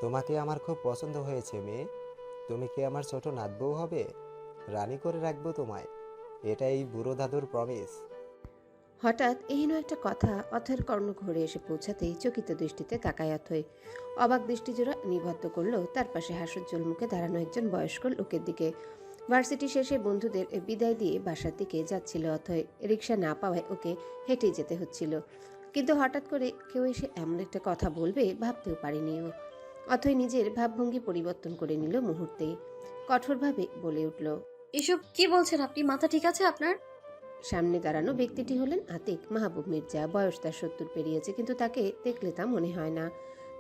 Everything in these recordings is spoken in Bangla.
তোমাকে আমার খুব পছন্দ হয়েছে মেয়ে। তুমি কি আমার ছোট নাতবউ হবে? রানী করে রাখবো তোমায়। এটাই বুড়ো দাদুর প্রমিস। হঠাৎ এহেন একটা কথা অথয়ের কর্ণঘরে এসে পৌঁছাতেই চকিত দৃষ্টিতে তাকায় অথয়। অবাক দৃষ্টিজোড়া নিবদ্ধ করল তার পাশে হাস্যোজ্জ্বল মুখে দাঁড়ানো একজন বয়স্ক লোকের দিকে। ভার্সিটি শেষে বন্ধুদের বিদায় দিয়ে বাসার দিকে যাচ্ছিল অথয়। রিক্সা না পাওয়ায় ওকে হেঁটেই যেতে হচ্ছিল। কিন্তু হঠাৎ করে কেউ এসে এমন একটা কথা বলবে ভাবতেও পারেনি ও। অথয় নিজের ভাবভঙ্গি পরিবর্তন করে নিল মুহূর্তেই। কঠোরভাবে বলে উঠল। এসব কি বলছেন আপনি? মাথা ঠিক আছে আপনার? সামনে দাঁড়ানো ব্যক্তিটি হলেন আতিক মাহবুব মির্জা। বয়স তার ৭০ পেরিয়েছে, কিন্তু তাকে দেখলে তা মনে হয় না।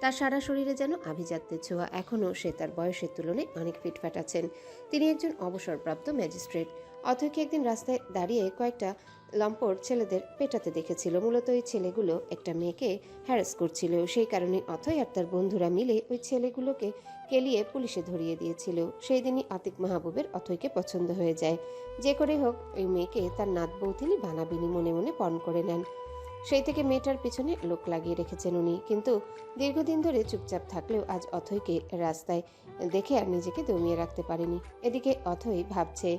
তার সারা শরীরে যেন আভিজাত্যের ছোঁয়া। এখনও সে তার বয়সের তুলনায় অনেক ফিটফাট আছেন। তিনি একজন অবসরপ্রাপ্ত ম্যাজিস্ট্রেট। অথয়কে একদিন রাস্তায় দাঁড়িয়ে কয়েকটা লম্পট ছেলেদের পেটাতে দেখেছিল। মূলত ওই ছেলেগুলো একটা মেয়েকে হ্যারাস করছিল। সেই কারণে অথয় আর তার বন্ধুরা মিলে ওই ছেলেগুলোকে কেলিয়ে পুলিশে ধরিয়ে দিয়েছিল। সেই দিনই আতিক মাহবুবের অথয়কে পছন্দ হয়ে যায়। যে করে হোক ওই মেয়েকে তার নাত বউ তিনি বানাবিনি মনে মনে পণ করে নেন। সেই থেকে মেয়েটার পিছনে লোক লাগিয়ে রেখেছেন উনি। কিন্তু দীর্ঘদিন ধরে চুপচাপ থাকলেও আজ অথয়কে রাস্তায় দেখে আর নিজেকে দমিয়ে রাখতে পারেনি। এদিকে অথই ভাবছে,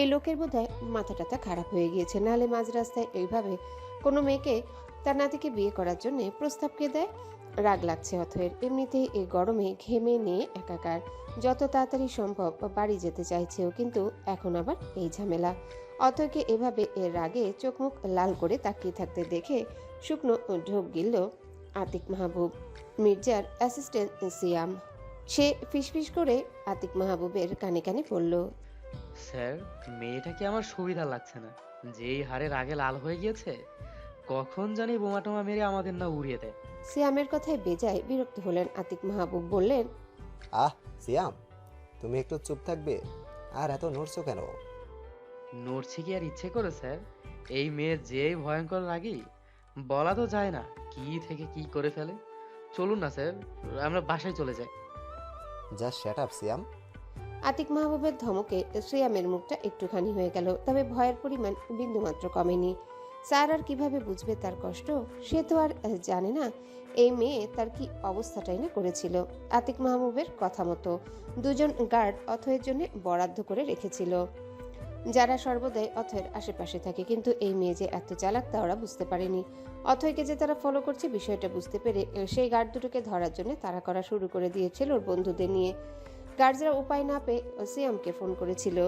এই লোকের বোধহয় মাথা টাথা খারাপ হয়ে গিয়েছে, নাহলে মাঝ রাস্তায় এইভাবে কোনো মেয়েকে তার নাতিকে বিয়ে করার জন্য প্রস্তাব কে দেয়। রাগ লাগছে অথয়ের। এমনিতেই এই গরমে ঘেমে নিয়ে একাকার। যত তাড়াতাড়ি সম্ভব বাড়ি যেতে চাইছেও, কিন্তু এখন আবার এই ঝামেলা। অথয়কে এভাবে এর রাগে চোখ মুখ লাল করে তাকিয়ে থাকতে দেখে শুকনো ঢোক গিলল আতিক মাহবুব মির্জার অ্যাসিস্ট্যান্ট সিয়াম। সে ফিসফিস করে আতিক মাহবুবের কানে কানে পড়ল। স্যার, মেয়েটাকে আমার সুবিধা লাগছে না। যেই হারে রাগে লাল হয়ে গিয়েছে, কখন জানি বোমা টোমা মেরে আমাদের না উড়িয়ে দেয়। সিয়ামের কথায় বেজায় বিরক্ত হলেন আতিক মাহবুব। বললেন, আহ সিয়াম, তুমি একটু চুপ থাকবে? আর এত নড়ছো কেন? নড়ছে কি আর ইচ্ছে করে স্যার? এই মেয়ের যেই ভয়ঙ্কর রাগী, বলা তো যায় না কি থেকে কি করে ফেলে। চলুন না স্যার, আমরা বাসায় চলে যাই। জাস্ট শ্যাট আপ সিয়াম। আতিক মাহবুবের ধমকে সিয়ামের মুখটা একটুখানি হয়ে গেল, তবে ভয়ের পরিমাণ বিন্দুমাত্র কমেনি। স্যার আর কিভাবে বুঝবে তার কষ্ট? সে তো আর জানে না এই মেয়ে তার কি অবস্থাটাই না করেছিল। আতিক মাহবুবের কথা মতো দুজন গার্ড অথয়ের জন্য বরাদ্দ করে রেখেছিল, যারা সর্বদাই অথয়ের আশেপাশে থাকে। কিন্তু এই মেয়ে যে এত চালাক তা ওরা বুঝতে পারেনি। অথয়কে যে তারা ফলো করছে বিষয়টা বুঝতে পেরে সেই গার্ড দুটোকে ধরার জন্য তাড়া করা শুরু করে দিয়েছিল ওর বন্ধুদের নিয়ে। গার্ডসরা উপায় না পেয়ে সিয়ামকে ফোন করেছিল।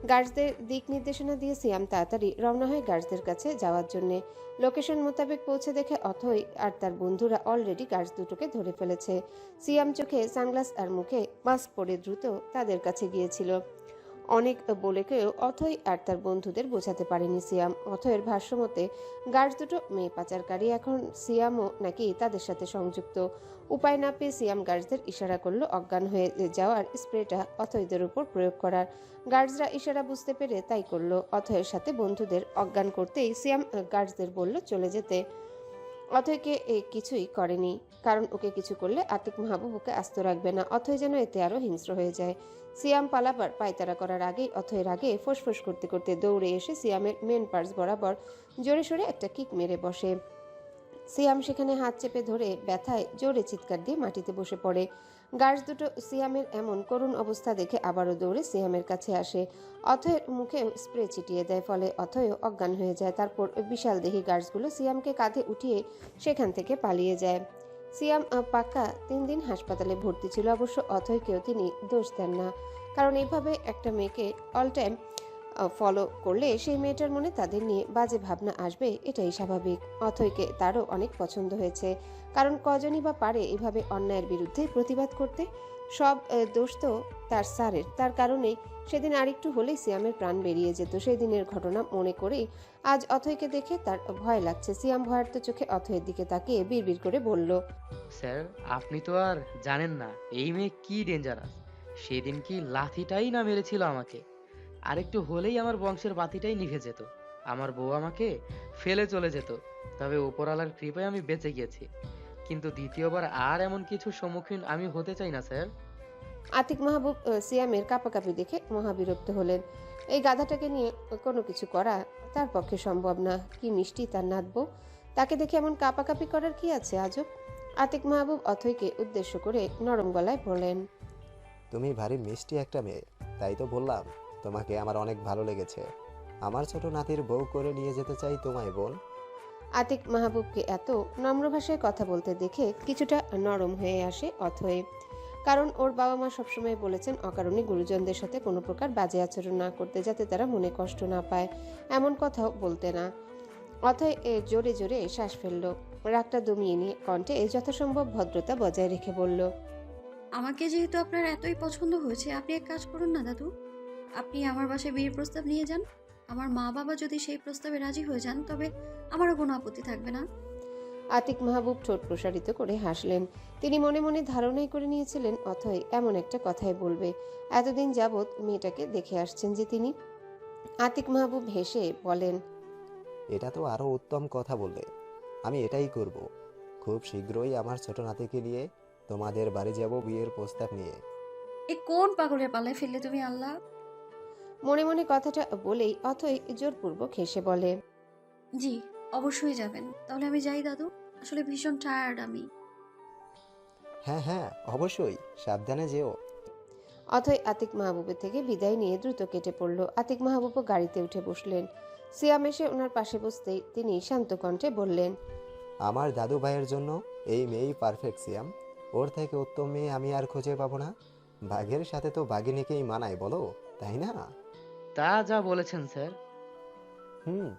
গার্ডসদের দিক নির্দেশনা দিয়ে সিয়াম তাড়াতাড়ি রওনা হয় গার্ডসদের কাছে যাওয়ার জন্য। লোকেশন মোতাবেক পৌঁছে দেখে অথই আর তার বন্ধুরা অলরেডি গার্ডস দুটোকে ধরে ফেলেছে। সিয়াম চোখে সানগ্লাস আর মুখে মাস্ক পরে দ্রুত তাদের কাছে গিয়েছিল। অনেক বলে কেউ অথই আর তার বন্ধুদের বোঝাতে পারেনি সিয়াম। অথয়ের ভাষ্যমতে গার্ডস দুটো মেয়ে পাচারকারী, এখন সিয়ামও নাকি তাদের সাথে সংযুক্ত। উপায় না পেয়ে সিয়াম গার্ডসদের ইশারা করলো অজ্ঞান হয়ে যাওয়ার স্প্রেটা অথয়দের উপর প্রয়োগ করার। গার্ডসরা ইশারা বুঝতে পেরে তাই করলো। অথয়ের সাথে বন্ধুদের অজ্ঞান করতেই সিয়াম গার্ডসদের বলল চলে যেতে। অথয়কে কিছুই করেনি, কারণ ওকে কিছু করলে আতিক মাহবুব ওকে আস্ত রাখবে না। অথয় যেন এতে আরো হিংস্র হয়ে যায়। সিয়াম পালাবার পায়তারা করার আগেই অথয়ের আগে ফোঁসফোঁস করতে করতে দৌড়ে এসে সিয়ামের মেন পার্স বরাবর জোরে সোরে একটা কিক মেরে বসে। সিয়াম সেখানে হাত চেপে ধরে ব্যথায় জোরে চিৎকার দিয়ে মাটিতে বসে পড়ে। গার্ডস দুটো সিয়ামের এমন করুণ অবস্থা দেখে আবারও দৌড়ে সিয়ামের কাছে আসে। অথয়ের মুখে স্প্রে ছিটিয়ে দেয়, ফলে অথয়ও অজ্ঞান হয়ে যায়। তারপর ওই বিশাল দেহি গার্ডসগুলো সিয়ামকে কাঁধে উঠিয়ে সেখান থেকে পালিয়ে যায়। সিয়াম পাক্কা 3 দিন হাসপাতালে ভর্তি ছিল। অবশ্য অথয়কেও তিনি দোষ দেন না, কারণ এইভাবে একটা মেয়েকে অল টাইম ফলো করলে সেই মেয়েটার মনে তাদের নিয়ে বাজে ভাবনা আসবে, এটাই স্বাভাবিক। অথয়কে তারও অনেক পছন্দ হয়েছে, কারণ কজনই বা পারে এভাবে অন্যায়ের বিরুদ্ধে প্রতিবাদ করতে। সব দোষ তো তার স্যারের। তার কারণেই সেদিন আরেকটু হলেই সিয়ামের প্রাণ বেরিয়ে যেত। সেই দিনের ঘটনা মনে করেই আজ অথয়কে দেখে তার ভয় লাগছে। সিয়াম ভয়ার্ত চোখে অথয়ের দিকে তাকিয়ে বিড়বিড় করে বলল, স্যার, আপনি তো আর জানেন না এই মেয়ে কি ডেঞ্জারাস। সেদিন কি লাথিটাই না মেরেছিল আমাকে। আরেকটু হলেই আমার বংশের বাতিটাই নিভে যেত, আমার বউ আমাকে ফেলে চলে যেত। তবে উপরওয়ালার কৃপায় আমি বেঁচে গিয়েছি। কিন্তু দ্বিতীয়বার আর এমন কিছুর সম্মুখীন আমি হতে চাই না স্যার। আতিক মাহবুব সিয়ামের কাঁপাকাঁপি দেখে মহাবিরক্ত হলেন। এই গাধাটাকে নিয়ে কোনো কিছু করা তার পক্ষে সম্ভব না। কি মিষ্টি তার নাতবো, তাকে দেখে এমন কাঁপাকাঁপি করার কি আছে আজব? আতিক মাহবুব অথৈকে উদ্দেশ্য করে নরম গলায় বলেন, তুমি ভারী মিষ্টি একটা মেয়ে, তাই তো বললাম তোমাকে আমার অনেক ভালো লেগেছে। আমার ছোট নাতির বউ করে নিয়ে যেতে চাই তোমায় বোন। আতিক মাহবুবকে এত নম্র ভাষায় কথা বলতে দেখে কিছুটা নরম হয়ে আসে অথয়। কারণ ওর বাবা মা সবসময় বলেছেন অকারণে গুরুজনদের সাথে কোনো প্রকার বাজে আচরণ না করতে, যাতে তারা মনে কষ্ট না পায়, এমন কথাও বলতে না। অথয় জোরে জোরে শ্বাস ফেলল, রাগটা দমিয়ে নিয়ে কণ্ঠে যথাসম্ভব ভদ্রতা বজায় রেখে বলল, আমাকে যেহেতু আপনার এতই পছন্দ হয়েছে, আপনি এক কাজ করুন না দাদু। আপনি আমার বাসায় বিয়ের প্রস্তাব নিয়ে যান। আমার মা বাবা যদি সেই প্রস্তাবে রাজি হয়ে যান, তবে আমারও কোনো আপত্তি থাকবে না। আতিক মাহবুব ঠোঁট প্রসারিত করে হাসলেন। তিনি মনে মনে ধারণাই করে নিয়েছিলেন অথয় এমন একটা কথাই বলবে। এতদিন যাবৎ মেয়েটাকে দেখে আসছেন যে তিনি। আতিক মাহবুব হেসে বলেন, এটা তো আরো উত্তম কথা বললে। আমি এটাই করব। খুব শীঘ্রই আমার ছোট নাতিকে নিয়ে তোমাদের বাড়ি যাব বিয়ের প্রস্তাব নিয়ে। এ কোন পাগলের পাল্লায় ফেললে তুমি আল্লাহ? মনে মনে কথাটা বলেই অথয় জোরপূর্বক হেসে বলে, জি, অবশ্যই যাবেন। তাহলে আমি যাই দাদু, আসলে ভীষণ টায়ার্ড আমি। হ্যাঁ হ্যাঁ, অবশ্যই, সাবধানে যেও। অথয় আতিক মাহবুবের থেকে বিদায় নিয়ে দ্রুত কেটে পড়ল। আতিক মাহবুবও গাড়িতে উঠে বসলেন। সিয়াম এসে ওনার পাশে বসতেই তিনি শান্ত কণ্ঠে বললেন, আমার দাদু ভাইয়ের জন্য এই মেয়েই পারফেক্ট সিয়াম। ওর থেকে উত্তম মেয়ে আমি আর খুঁজে পাবো না। বাঘের সাথে তো বাঘিনীকেই মানায় বলো, তাই না? তা যা বলেছেন স্যার। হুম,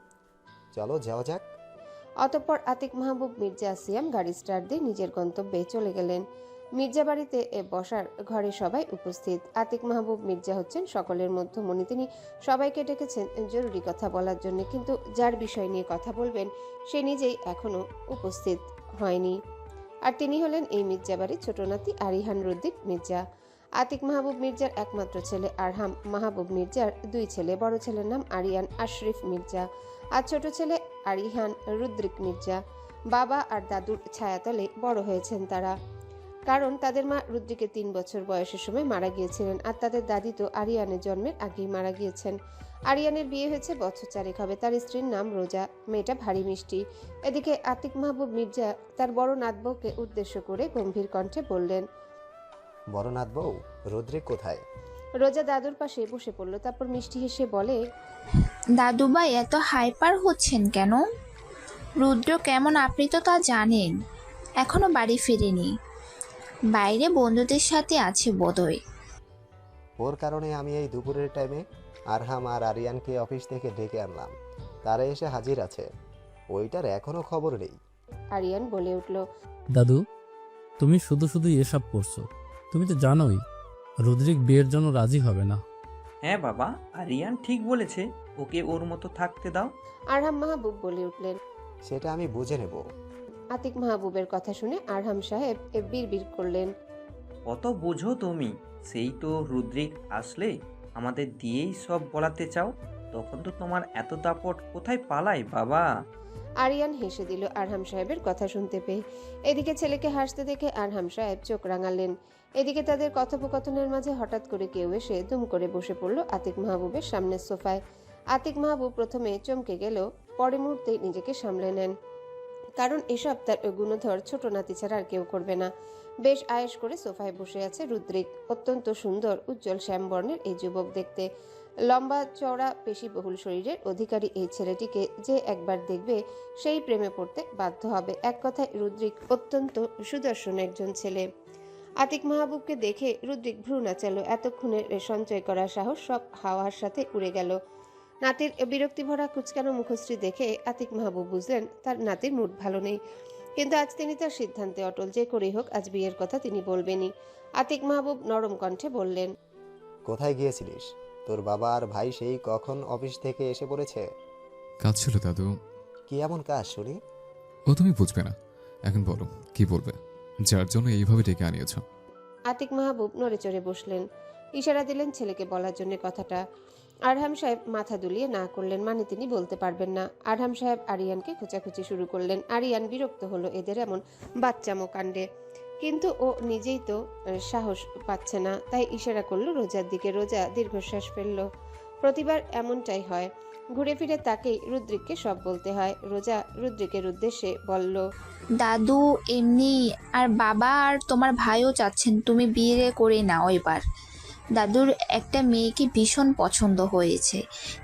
চলো যাওয়া যাক। অতঃপর আতিক মাহবুব মির্জা সিয়াম গাড়ি স্টার্ট দিয়ে নিজের গন্তব্যে চলে গেলেন। মির্জা বাড়িতে বসার ঘরে সবাই উপস্থিত। আতিক মাহবুব মির্জা হচ্ছেন সকলের মধ্যমণি। তিনি সবাইকে ডেকেছেন জরুরি কথা বলার জন্য, কিন্তু যার বিষয় নিয়ে কথা বলবেন সে নিজেই এখনো উপস্থিত হয়নি। আর তিনি হলেন এই মির্জা বাড়ির ছোট নাতি আরিহান রুদ্দিক মির্জা। আতিক মাহবুব মির্জার একমাত্র ছেলে আরহাম মাহবুব মির্জার দুই ছেলে, বড় ছেলের নাম আরিয়ান আশরিফ মির্জা আর ছোট ছেলে আরিহান রুদ্রিক মির্জা। বাবা আর দাদুর ছায়াতলে বড় হয়েছেন তারা, কারণ তাদের মা রুদ্রিকে 3 বছর বয়সের সময় মারা গিয়েছিলেন, আর তাদের দাদি তো আরিয়ানের জন্মের আগেই মারা গিয়েছেন। আরিয়ানের বিয়ে হয়েছে বছর 4 হবে। তার স্ত্রীর নাম রোজা, মেয়েটা ভারী মিষ্টি। এদিকে আতিক মাহবুব মির্জা তার বড় নাতবউকে উদ্দেশ্য করে গম্ভীর কণ্ঠে বললেন, বড় নাথ বউ, রুদ্রিক কোথায়? রোজা দাদুর পাশে বসে পড়ল, তারপর মিষ্টি হেসে বলে, দাদুভাই এত হাইপার হচ্ছেন কেন? রুদ্র কেমন আপনি তো তা জানেন। এখনো বাড়ি ফিরেনি, বাইরে বন্ধুদের সাথে আছে বোধহয়। ওর কারণে আমি এই দুপুরের টাইমে আরহাম আর আরিয়ানকে অফিস থেকে ডেকে আনলাম। তারা এসে হাজির আছে। ওইটার এখনো খবর নেই। আরিয়ান বলে উঠল, দাদু, তুমি শুধু শুধু এসব করছো। তুমি তো জানোই রুদ্রিক বিয়ের জন্য রাজি হবে না। হ্যাঁ বাবা, আরিয়ান ঠিক বলেছে, ওকে ওর মতো থাকতে দাও। আরহাম মাহবুব বলে উঠলেন। সেটা আমি বুঝে নেব। আতিক মাহবুবের কথা শুনে আরহাম সাহেব বিড়বিড় করলেন, কত বুঝো তুমি? সেই তো রুদ্রিক আসলে আমাদের দিয়েই সব বলাতে চাও। তখন তো তোমার এত দাপট কোথায় পালায় বাবা? আরিয়ান হেসে দিল আরহাম সাহেবের কথা শুনতে পেয়ে। এদিকে ছেলেকে হাসতে দেখে আরহাম সাহেব চোখ রাঙালেন। এদিকে তাদের কথোপকথনের মাঝে হঠাৎ করে কেউ এসে দুম করে বসে পড়ল আতিক মাহবুবের সামনের সোফায়। আতিক মাহবুব প্রথমে চমকে গেল, পরে মুহূর্তে নিজেকে সামলে নেন, কারণ এসব তার গুণধর ছোট নাতি ছাড়া আর কেউ করবে না। বেশ আয়েশ করে সোফায় বসে আছে রুদ্রিক। অত্যন্ত সুন্দর উজ্জ্বল শ্যামবর্ণের এই যুবক দেখতে। লম্বা চওড়া পেশিবহুল শরীরের অধিকারী এই ছেলেটিকে যে একবার দেখবে সেই প্রেমে পড়তে বাধ্য হবে। এক কথায় রুদ্রিক অত্যন্ত সুদর্শন একজন ছেলে। আতিক মাহবুবকে দেখে রুদ্রিক ভ্রু নাচালো। এতক্ষণের সঞ্চয় করা সাহস সব হাওয়ার সাথে উড়ে গেল। নাতির বিরক্তিভরা কুচকানো মুখশ্রী দেখে আতিক মাহবুব বুঝলেন তার নাতির মুড ভালো নেই, কিন্তু আজ তিনি তার সিদ্ধান্তে অটল। যে করেই হোক আজ বিয়ের কথা তিনি বলবেনই। আতিক মাহবুব নরম কণ্ঠে বললেন, কোথায় গিয়েছিলিস? তোর বাবা আর ভাই সেই কখন অফিস থেকে এসে পড়েছে। কাজ ছিল দাদু। কি এমন কাজ শুনি? ও তুমি বুঝবে না। এখন বলো কি বলবে, যার জন্য এইভাবে ডেকে আনিয়েছ? আতিক মাহবুব নড়ে চড়ে বসলেন, ইশারা দিলেন ছেলেকে বলার জন্য কথাটা। আরহাম সাহেব মাথা দুলিয়ে না করলেন, মানে তিনি বলতে পারবেন না। আরহাম সাহেব আরিয়ানকে খোঁচাখুচি শুরু করলেন। আরিয়ান বিরক্ত হলো এদের এমন বাচ্চামো কাণ্ডে, কিন্তু ও নিজেই তো সাহস পাচ্ছে না, তাই ইশারা করলো রোজার দিকে। রোজা দীর্ঘশ্বাস ফেলল। প্রতিবার এমনটাই হয়, ঘুরে ফিরে তাকেই রুদ্রিককে সব বলতে হয়। রোজা রুদ্রিকের উদ্দেশ্যে বলল, দাদু এমনি, আর বাবা আর তোমার ভাইও চাচ্ছেন তুমি বিয়ে করে নাও এবার। দাদুর একটা মেয়েকে ভীষণ পছন্দ হয়েছে,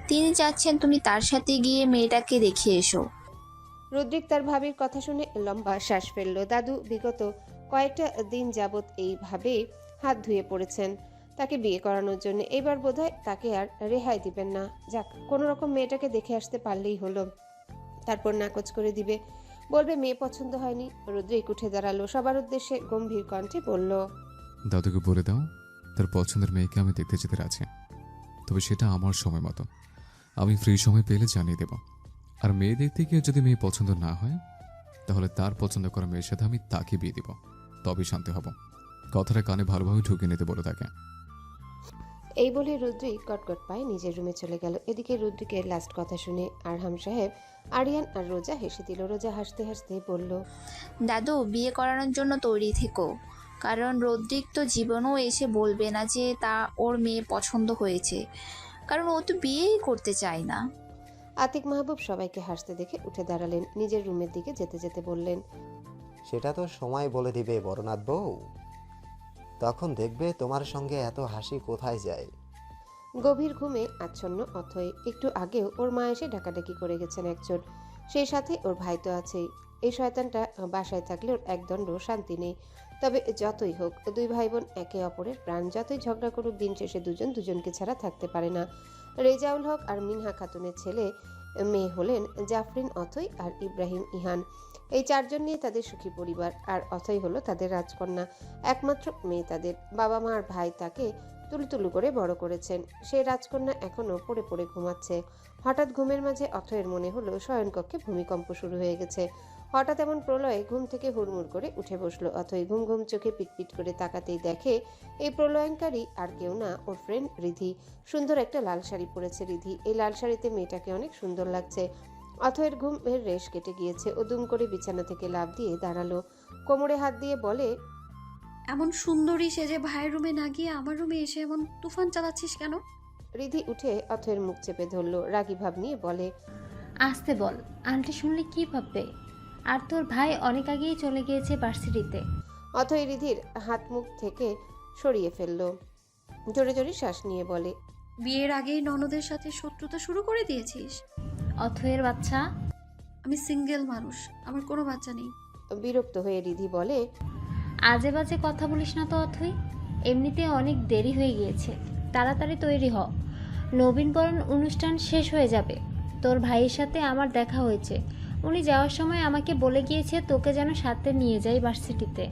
তিনি চাচ্ছেন তুমি তার সাথে গিয়ে মেয়েটাকে দেখে এসো। রুদ্রিক তার ভাবির কথা শুনে লম্বা শ্বাস ফেলল। দাদু বিগত কয়েকটা দিন যাবৎ এইভাবেই হাত ধুয়ে পড়েছেন তাকে বিয়ে করানোর জন্য। এবার বোধহয় তাকে আর রেহাই দিবেন না। যাক, কোনো রকম মেয়েটাকে দেখে আসতে পারলেই হলো, তারপর নাকচ করে দিবে, বলবে মেয়ে পছন্দ হয়নি। রুদ্রিক উঠে দাঁড়ালো, সবার উদ্দেশ্যে গম্ভীর কণ্ঠে বলল, দাদুকে বলে দাও তার পছন্দের মেয়েকে আমি দেখতে যেতে রাজি, তবে সেটা আমার সময় মতো। আমি ফ্রি সময় পেলে জানিয়ে দেব। আর মেয়ে দেখতে গিয়ে যদি মেয়ে পছন্দ না হয়, তাহলে তার পছন্দ করা মেয়ের সাথে আমি তাকে বিয়ে দিব, তবেই শান্তি হব। কথাটা কানে ভালোভাবে ঢুকিয়ে নিতে বলে তাকে। এই বলে রুদ্রিক কটকট পায়ে নিজের রুমে চলে গেল। এদিকে রুদ্রিকের লাস্ট কথা শুনে আরহাম সাহেব, আরিয়ান আর রোজা হেসে দিল। রোজা হাসতে হাসতে বলল, দাদু বিয়ে করানোর জন্য তৈরি থেকো, কারণ রদ্রিক তো জীবনেও এসে বলবে না যে তা ওর মেয়ে পছন্দ হয়েছে, কারণ ও তো বিয়েই করতে চায় না। আতিক মাহবুব সবাইকে হাসতে দেখে উঠে দাঁড়ালেন। নিজের রুমের দিকে যেতে যেতে বললেন, সেটা তো সময় বলে দিবে বড়নাথ বউ, তখন দেখবে তোমার সঙ্গে এত হাসি কোথায় যায়। গভীর ঘুমে আচ্ছন্ন অথই। একটু আগেও ওর মা এসে ডাকাডাকি করে গেছেন একজন, সেই সাথে ওর ভাই তো আছেই। এই শয়তানটা বাসায় থাকলে ওর একদণ্ড শান্তি নেই। তবে যতই হোক, দুই ভাই বোন একে অপরের প্রাণ। যতই ঝগড়া করুক, দিন শেষে দুজন দুজনকে ছাড়া থাকতে পারে না। রেজাউল হক আর মিনহা খাতুনের ছেলে মেয়ে হলেন জাফরিন, অথই আর ইব্রাহিম ইহান। এই চারজন নিয়ে তাদের সুখী পরিবার। আর অথই হলো তাদের রাজকন্যা, একমাত্র মেয়ে তাদের। বাবা মা আর ভাই তাকে তুলতুলু করে বড় করেছেন। সেই রাজকন্যা এখনো পড়ে পড়ে ঘুমাচ্ছে। হঠাৎ ঘুমের মাঝে অথয়ের মনে হলো শয়নকক্ষে ভূমিকম্প শুরু হয়ে গেছে। হঠাৎ এমন প্রলয়ে ঘুম থেকে হুড়মুড় করে উঠে বসলো অথই। ঘুম ঘুম চোখে পিটপিট করে তাকাতেই দেখে এই প্রলয়ঙ্কারী আর কেউ না, ওর ফ্রেন্ড রিধি। সুন্দর একটা লাল শাড়ি পরেছে রিধি। এই লাল শাড়িতে মেয়েটাকে অনেক সুন্দর লাগছে। অথয়ের ঘুমের রেশ কেটে গিয়েছে। ও দুম করে বিছানা থেকে লাফ দিয়ে দাঁড়ালো, কোমরে হাত দিয়ে বলে, এমন সুন্দরী সেজে ভাইয়ের রুমে না গিয়ে আমার রুমে এসে এমন তুফান চালাচ্ছিস কেন? রিধি উঠে অথয়ের মুখ চেপে ধরলো, রাগী ভাব নিয়ে বলে, আসতে বল, আন্টি শুনলে কি ভাববে? আর তোর ভাই অনেক আগেই চলে গিয়েছে ভার্সিটিতে। অথই রিধির হাত মুখ থেকে সরিয়ে ফেললো, জোরে জোরে শ্বাস নিয়ে বলে, বিয়ের আগেই ননদের সাথে শত্রুতা শুরু করে দিয়েছিস? অথয়ের বাচ্চা। আমি সিঙ্গেল মানুষ, আমার কোনো বাচ্চা নেই। বিরক্ত হয়ে রিধি বলে, আজে বাজে কথা বলিস না তো অথই, এমনিতে অনেক দেরি হয়ে গিয়েছে, তাড়াতাড়ি তৈরি হ, নবীনবরণ অনুষ্ঠান শেষ হয়ে যাবে। তোর ভাইয়ের সাথে আমার দেখা হয়েছে, উনি যাওয়ার সময় আমাকে বলে গিয়েছে তোকে যেন সাথে নিয়ে যাই ভার্সিটিতে,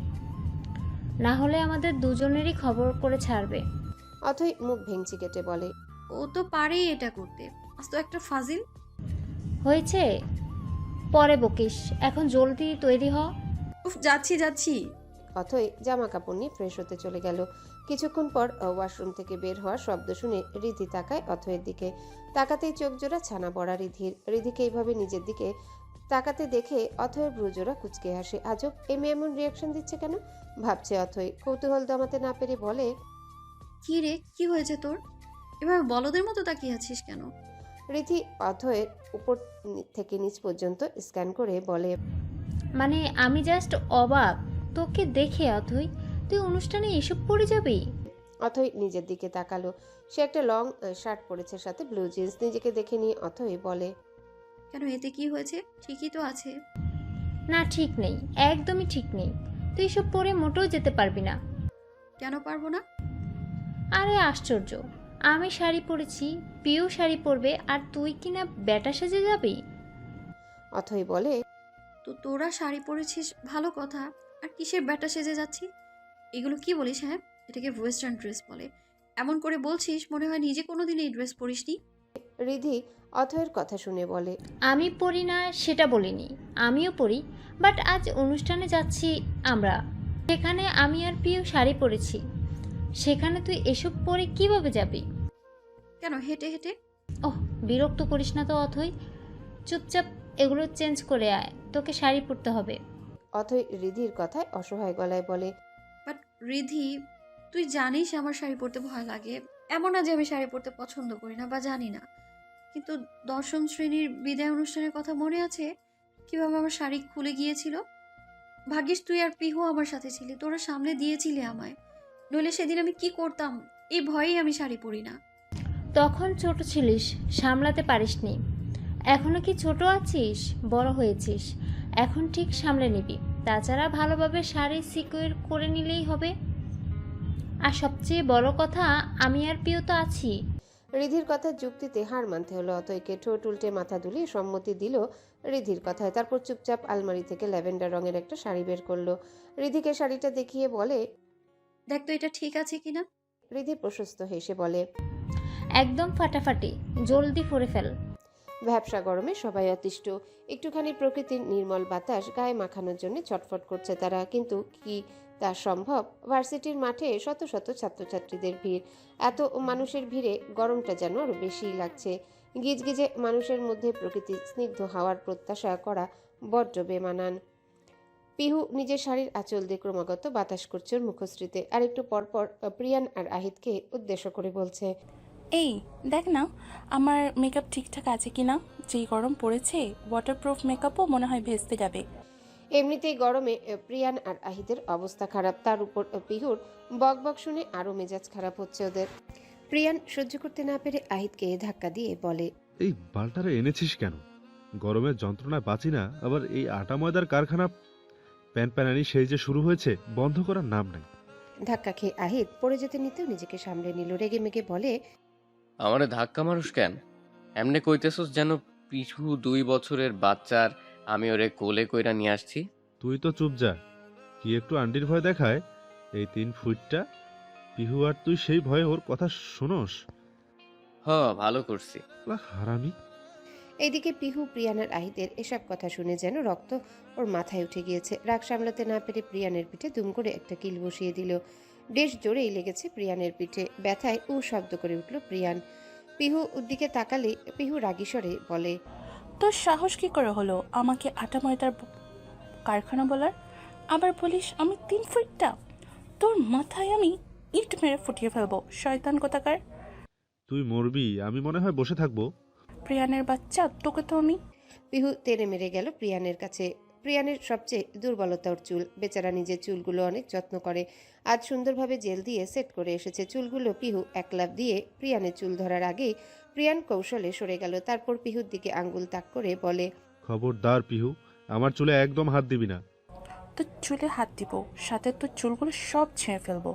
না হলে আমাদের দুজনেরই খবর করে ছাড়বে। অথই মুখ ভেঙচি কেটে বলে, ও তো পারেই এটা করতে, আজ তো একটা ফাজিল। হয়েছে, পরে বকিস, এখন জলদি তৈরি হ। উফ, যাচ্ছি যাচ্ছি। অথই জামা কাপড় নিয়ে ফ্রেশ হতে চলে গেল। কিছুক্ষণ পর ওয়াশরুম থেকে বের হওয়ার শব্দ শুনে রিধি তাকায় অথয়ের দিকে। তাকাতেই চোখ জোড়া ছানা পড়া রিধির। রিধিকে এইভাবে নিজের দিকে তাকাতে দেখে অথয়ের ভ্রুজোড়া কুচকে হাসে। আজব, এই মেয়ে এমন রিয়াকশন দিচ্ছে কেন ভাবছে অথই। কৌতূহল দমাতে না পেরে বলে, কি রে, কি হয়েছে তোর? এভাবে বলদের মতো তাকিয়ে আছিস কেন? রিধি অথয়ের উপর থেকে নিচ পর্যন্ত স্ক্যান করে বলে, মানে আমি জাস্ট অবাক তোকে দেখে অথই, তুই অনুষ্ঠানে এসব পরে যাবি? অথই নিজের দিকে তাকালো। সে একটা লং শার্ট পরেছে, সাথে ব্লু জিন্স। নিজেকে দেখে নিয়ে অথই বলে, কেন, এতে কি হয়েছে? ঠিকই তো আছে। না ঠিক নেই, একদমই ঠিক নেই, তুই এসব পরে মোটেও যেতে পারবি না। কেন পারবো না? আরে আশ্চর্য, আমি শাড়ি পরেছি, পিউ শাড়ি পরবে, আর তুই কিনা ব্যাটা সেজে যাবি? অথই বলে, তো তোরা শাড়ি পরেছিস ভালো কথা, আর কিসের ব্যাটা সেজে যাচ্ছি? এগুলো কি বলিস? হ্যাঁ, এটাকে ওয়েস্টার্ন ড্রেস বলে। এমন করে বলছিস মনে হয় নিজে কোনোদিন এই ড্রেস পরিসনি। রিধি অথয়ের কথা শুনে বলে, আমি পরি না সেটা বলিনি, আমিও পরি, বাট আজ অনুষ্ঠানে যাচ্ছি আমরা, সেখানে আমি আর পিউ শাড়ি পরেছি, সেখানে তুই এসব পরে কিভাবে যাবি? কেন, হেঁটে হেঁটে? ওহ, বিরক্ত করিস না তো অথই, চুপচাপ এগুলো চেঞ্জ করে আয়, তোকে শাড়ি পরতে হবে। অথই রিধির কথায় অসহায় গলায় বলে, বাট রিধি, তুই জানিস আমার শাড়ি পরতে ভয় লাগে। এমন না যে আমি শাড়ি পরতে পছন্দ করি না বা জানি না, কিন্তু দশম শ্রেণীর বিদায় অনুষ্ঠানের কথা মনে আছে? কিভাবে আমার শাড়ি খুলে গিয়েছিল? ভাগ্যিস তুই আর পিহু আমার সাথে ছিলি, তোরা সামনে দিয়েছিলি আমায়, নইলে সেদিন আমি কি করতাম? এই ভয়েই আমি শাড়ি পরি না। তখন ছোট ছিলিস, সামলাতে পারিসনি। এখনো কি ছোট আছিস? বড় হয়েছিস, এখন ঠিক সামলে নিবি। তাছাড়া ভালোভাবে শাড়ি সিকিউর করে নিলেই হবে। আর সবচেয়ে বড় কথা, আমি আর পিও তো আছি। রিধির কথা যুক্তিতে হার মানতে হলো অতইকে। ঠোঁট উল্টে মাথা দুলিয়ে সম্মতি দিল রিধির কথায়। তারপর চুপচাপ আলমারি থেকে ল্যাভেন্ডার রঙের একটা শাড়ি বের করলো। রিধিকে শাড়িটা দেখিয়ে বলে, দেখ তো এটা ঠিক আছে কিনা। রিধি প্রশস্ত হেসে বলে, একদম ফাটাফাটি, জলদি পরে ফেল। ভ্যাবসা গরমে সবাই অতিষ্ঠ। একটুখানি প্রকৃতির নির্মল বাতাস গায়ে মাখানোর জন্য ছটফট করছে তারা, কিন্তু কি তা সম্ভব? ভার্সিটির মাঠে শত শত ছাত্রছাত্রীদের ভিড়। এত মানুষের ভিড়ে গরমটা যেন আরো বেশিই লাগছে। গিজগিজে মানুষের মধ্যে প্রকৃতির স্নিগ্ধ হাওয়ার প্রত্যাশা করা বড্ড বেমানান। পিহু নিজের শাড়ির আঁচল দিয়ে ক্রমাগত বাতাস করছে ওর মুখশ্রীতে। আর একটু পরপর প্রিয়ান আর আহিতকে উদ্দেশ্য করে বলছে, এই দেখ না আমার মেকআপ ঠিকঠাক আছে কিনা। যেই গরম পড়েছে, ওয়াটারপ্রুফ মেকআপও মনে হয় ভেস্তে যাবে। এমনিতেই গরমে প্রিয়ান আর আহিদের অবস্থা খারাপ, তার উপর পিহুর বকবক শুনে আরো মেজাজ খারাপ হচ্ছে ওদের। প্রিয়ান সহ্য করতে না পেরে আহিদকে ধাক্কা দিয়ে বলে, এই বালটারে এনেছিস কেন? গরমের যন্ত্রণায় বাঁচি না, আবার এই আটা ময়দার কারখানা প্যানপ্যানানি সেই যে শুরু হয়েছে, বন্ধ করার নাম নাই। ধাক্কা খেয়ে আহিদ পড়ে যেতে নিতেও নিজেকে সামলে নিল। রেগে মেগে বলে, আমারে ধাক্কা মানুষ কেন? এমনে কইতেছস যেন পিছু 2 বছরের বাচ্চার আমি ওরে কোলে কইরা নিয়ে আসছি। তুই তো চুপ যা। কি একটু আন্টির ভয় দেখায় এই 3 ফুটটা পিহু, আর তুই সেই ভয়ে ওর কথা শোনস? ভালো করছি। হারামি। এইদিকে পিহু প্রিয়ানের আহিদের এসব কথা শুনে যেন রক্ত ওর মাথায় উঠে গিয়েছে। রাগ সামলাতে না পেরে প্রিয়ানের পিঠে দুম করে একটা কিল বসিয়ে দিল। বেশ জোরেই লেগেছে প্রিয়ানের পিঠে। ব্যথায় উ শব্দ করে উঠল প্রিয়ান। পিহু দিকে তাকালে পিহু রাগী স্বরে বলে, তোর সাহস কি করে হলো আমাকে আটা ময়দার কারখানা বলার? আবার বলিস আমি 3 ফুটটা? তোর মাথায় আমি ইট মেরে ফুটিয়ে ফেলবো, শয়তান কোথাকার। তুই মরবি, আমি মনে হয় বসে থাকবো। প্রিয়ানের বাচ্চা, তোকে তো আমি। পিহু তেড়ে মেরে গেল প্রিয়ানের কাছে। প্রিয়ানের সবচেয়ে দুর্বলতা ওর চুল। বেচারা নিজের চুলগুলো অনেক যত্ন করে। আজ সুন্দরভাবে জেল দিয়ে সেট করে এসেছে চুলগুলো। পিহু এক লাফ দিয়ে প্রিয়ানের চুল ধরার আগেই প্রিয়ান কৌশলে সরে গেল। তারপর পিহুর দিকে আঙ্গুল তাক করে বলে, খবরদার পিহু, আমার চুলে একদম হাত দিবি না। তোর চুলে হাত দিব, সাথে তোর চুলগুলো সব ছেড়ে ফেলবো,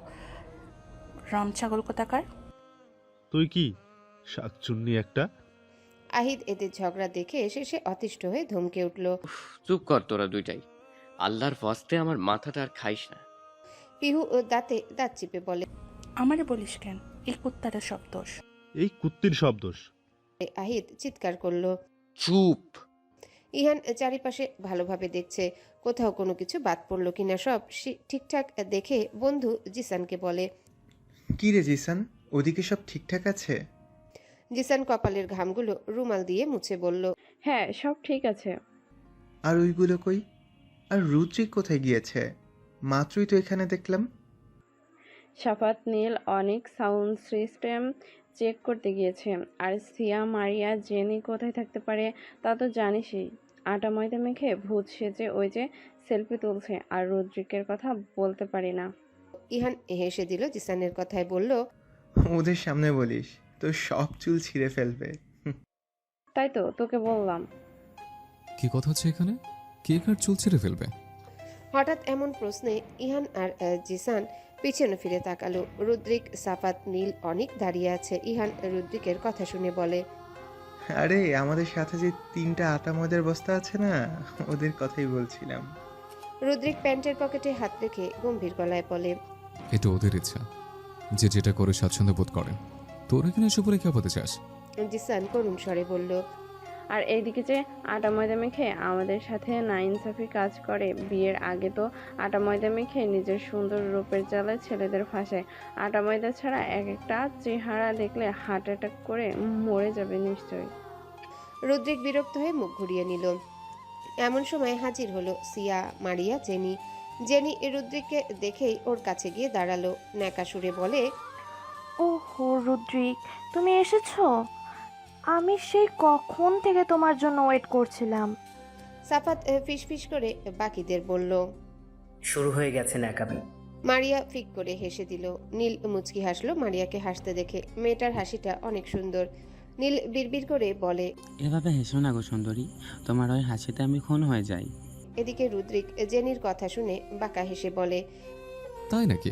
রাম ছাগল কোথাকার। তুই কি শাকচুন্নি একটা? আহিদ এদের ঝগড়া দেখে শেষে অতিষ্ঠ হয়ে ধমকে উঠল, চুপ কর তোরা দুইটাই। আল্লাহর ফাস্তে আমার মাথাটা আর খাইস না। পিহু দাঁতে দাঁত চিপে বলে, আমারে বলিস কেন? এই কুত্তাটা সব দোষ। এই কুত্তির সব দোষ। আহিদ চিৎকার করলো। চুপ। ইহান চারিপাশে ভালোভাবে দেখছে কোথাও কোনো কিছু বাদ পড়লো কিনা। সব ঠিকঠাক দেখে বন্ধু জিসানকে বলে, কি রে জিসান, ওদিকে সব ঠিকঠাক আছে? জিসান কপালের ঘামগুলো রুমাল দিয়ে মুছে বলল, হ্যাঁ সব ঠিক আছে। আর ওইগুলো কই? আর রুদ্রিক কোথায় গিয়েছে? মাত্রই তো এখানে দেখলাম। সাফাত নীল অনেক সাউন্ড সিস্টেম চেক করতে গিয়েছে। আর সিয়া মারিয়া জেনি কোথায় থাকতে পারে তা তো জানিসই। আটা ময়দা মেখে ভূত সেজে ওই যে সেলফি তুলছে। আর রুদ্রিকের কথা বলতে পারি না। ইহান হেসে দিল জিসানের কথায়, বলল, ওদের সামনে বলিস তো সব চুল ছিঁড়ে ফেলবে। তাই তো তোকে বললাম। কি কথা হচ্ছে এখানে? কে কার চুল ছিঁড়ে ফেলবে? হঠাৎ এমন প্রশ্নে ইহান আর জিসান পিছনে ফিরে তাকালো। রুদ্রিক, সাফাত, নীল অনেক দাঁড়িয়ে আছে। ইহান রুদ্রিকের কথা শুনে বলে, আরে আমাদের সাথে যে 3টা আটা ময়দার বস্তা আছে না, ওদের কথাই বলছিলাম। রুদ্রিক প্যান্টের পকেটে হাত রেখে গম্ভীর গলায় বলে, এটা ওদের ইচ্ছা, যে যেটা করে স্বাচ্ছন্দ্য বোধ করে। তোর এখানে এসে পরে কে হতে চাস? জিসান করুণ স্বরে বলল, আর এইদিকে যে আটা ময়দা মেখে আমাদের সাথে নাইনসাফি কাজ করে। বিয়ের আগে তো আটা ময়দা মেখে নিজের সুন্দর রূপের জ্বালায় ছেলেদের ফাঁসায়। আটা ময়দা ছাড়া এক একটা চেহারা দেখলে হার্ট অ্যাটাক করে মরে যাবে নিশ্চয়ই। রুদ্রিক বিরক্ত হয়ে মুখ ঘুরিয়ে নিল। এমন সময় হাজির হলো সিয়া, মারিয়া, জেনি। জেনি রুদ্রিককে দেখেই ওর কাছে গিয়ে দাঁড়ালো। ন্যাকা সুরে বলে, ও হো রুদ্রিক, তুমি এসেছো? আমি সেই কখন থেকে তোমার জন্য ওয়েট করছিলাম। সাফাত ফিসফিস করে বাকিদের বলল। শুরু হয়ে গেছে ন্যাকামি। মারিয়া ফিক করে হেসে দিল। নীল মুচকি হাসলো মারিয়াকে হাসতে দেখে। মেয়েটার হাসিটা অনেক সুন্দর। নীল বিড়বিড় করে বলে, এভাবে হেসো না গো সুন্দরী, তোমার ওই হাসিতে আমি খুন হয়ে যাই। এদিকে রুদ্রিক জেনির কথা শুনে বাঁকা হেসে বলে, তাই নাকি?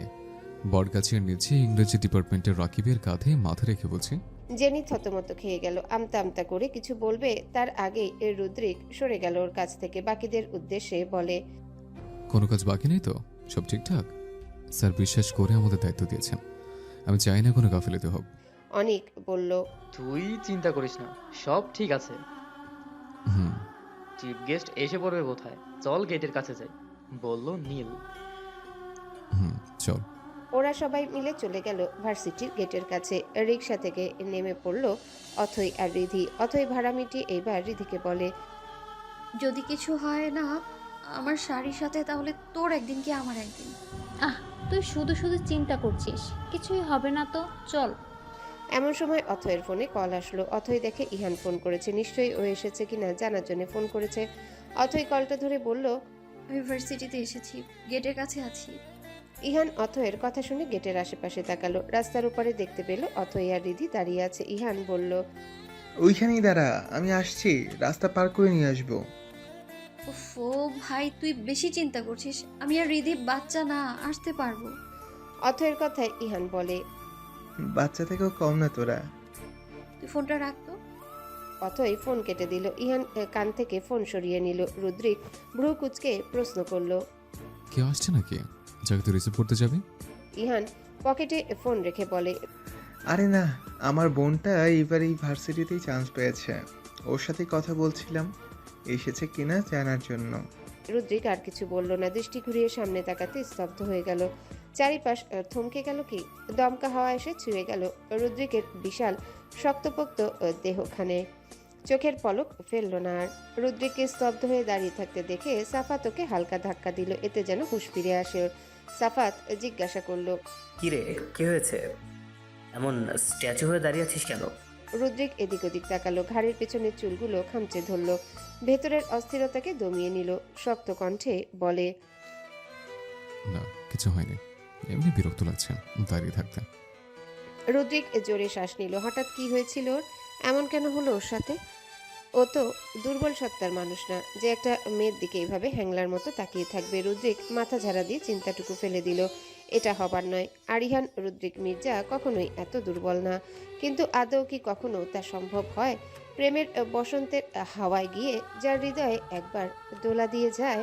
বটগাছের নিচে ইংরেজি ডিপার্টমেন্টের রাকিবের কাঁধে মাথা রেখে বলছি। জেনি থতমত খেয়ে গেল। আমতা আমতা করে কিছু বলবে তার আগেই রুদ্রিক সরে গেল ওর কাছ থেকে। বাকিদের উদ্দেশ্যে বলে, কোনো কাজ বাকি নেই তো? সব ঠিকঠাক? স্যার বিশ্বাস করে আমাদের দায়িত্ব দিয়েছেন, আমি চাই না কোনো গাফিলতি হোক। অনিক বলল, তুই চিন্তা করিস না, সব ঠিক আছে। হুম। চিফ গেস্ট এসে পড়বে বোধহয়, চল গেটের কাছে যাই, বলল নীল। চল। ওরা সবাই মিলে চলে গেল ভার্সিটির গেটের কাছে। রিক্সা থেকে নেমে পড়ল অথই আর রিধি। অথই ভাড়া মিটিয়ে এইবার রিধিকে বলে, যদি কিছু হয় না আমার শাড়ির সাথে, তাহলে তোর একদিন কি আমার একদিন। আহ, তুই শুধু শুধু চিন্তা করছিস, কিছুই হবে না তো, চল। এমন সময় অথয়ের ফোনে কল আসলো। অথই দেখে ইহান ফোন করেছে। নিশ্চয়ই ও এসেছে কিনা জানার জন্য ফোন করেছে। অথই কলটা ধরে বলল, আমি ভার্সিটিতে এসেছি, গেটের কাছে আছি। ইহান অথয়ের কথা শুনে গেটের আশেপাশে তাকালো। রাস্তার উপরে দেখতে পেল অথই আর রিধি দাঁড়িয়ে আছে। ইহান বলল, ওইখানেই দাঁড়া, আমি আসছি, রাস্তা পার করে নিয়ে আসবো। ও ভাই, তুই বেশি চিন্তা করছিস। আমি আর রিধি বাচ্চা না, আসতে পারবো। অথয়ের কথায় ইহান বলে, বাচ্চা থেকেও কম না তোরা। তুই ফোনটা রাখতো। অথই ফোন কেটে দিল। ইহান কান থেকে ফোন সরিয়ে নিল। রুদ্রিক ভ্রু কুচকে প্রশ্ন করল, কেউ আসছে নাকি যাকে তুই রিসিভ করতে যাবি? ইহান পকেটে ফোন রেখে বলে, আরে না, আমার বোনটা এইবার এই ভার্সিটিতেই চান্স পেয়েছে, ওর সাথে কথা বলছিলাম, এসেছে কিনা জানার জন্য। রুদ্রিক আর কিছু বলল না। দৃষ্টি ঘুরিয়ে সামনে তাকাতে স্তব্ধ হয়ে গেল। চারিপাশ থমকে গেল। কি দমকা হাওয়া এসে ছুঁয়ে গেল রুদ্রিকের বিশাল শক্তপোক্ত দেহখানে। চোখের পলক ফেলল না আর। রুদ্রিককে স্তব্ধ হয়ে দাঁড়িয়ে থাকতে দেখে সাফাত ওকে হালকা ধাক্কা দিল, এতে যেন হুঁশ ফিরে আসে ওর। সাফাত জিজ্ঞাসা করলো, কিরে, কি হয়েছে? এমন স্ট্যাচু হয়ে দাঁড়িয়ে আছিস কেন? রুদ্রিক এদিক ওদিক তাকালো। ঘাড়ের পেছনের চুলগুলো খামচে ধরল। ভেতরের অস্থিরতাকে দমিয়ে নিল। শক্ত কণ্ঠে বলে, না, কিছু হয়নি, এমনি বিরক্ত লাগছে দাঁড়িয়ে থাকতে। রুদ্রিক জোরে শ্বাস নিল। হঠাৎ কি হয়েছিল ওর? এমন কেন হলো ওর সাথে? ও তো দুর্বল সত্তার মানুষ না যে একটা মেয়ের দিকে এইভাবে হ্যাংলার মতো তাকিয়ে থাকবে। রুদ্রিক মাথা ঝাড়া দিয়ে চিন্তাটুকু ফেলে দিল। এটা হবার নয়। আরিহান রুদ্রিক মির্জা কখনোই এত দুর্বল না। কিন্তু আদৌ কি কখনো তা সম্ভব হয়? প্রেমের বসন্তের হাওয়ায় গিয়ে যার হৃদয়ে একবার দোলা দিয়ে যায়,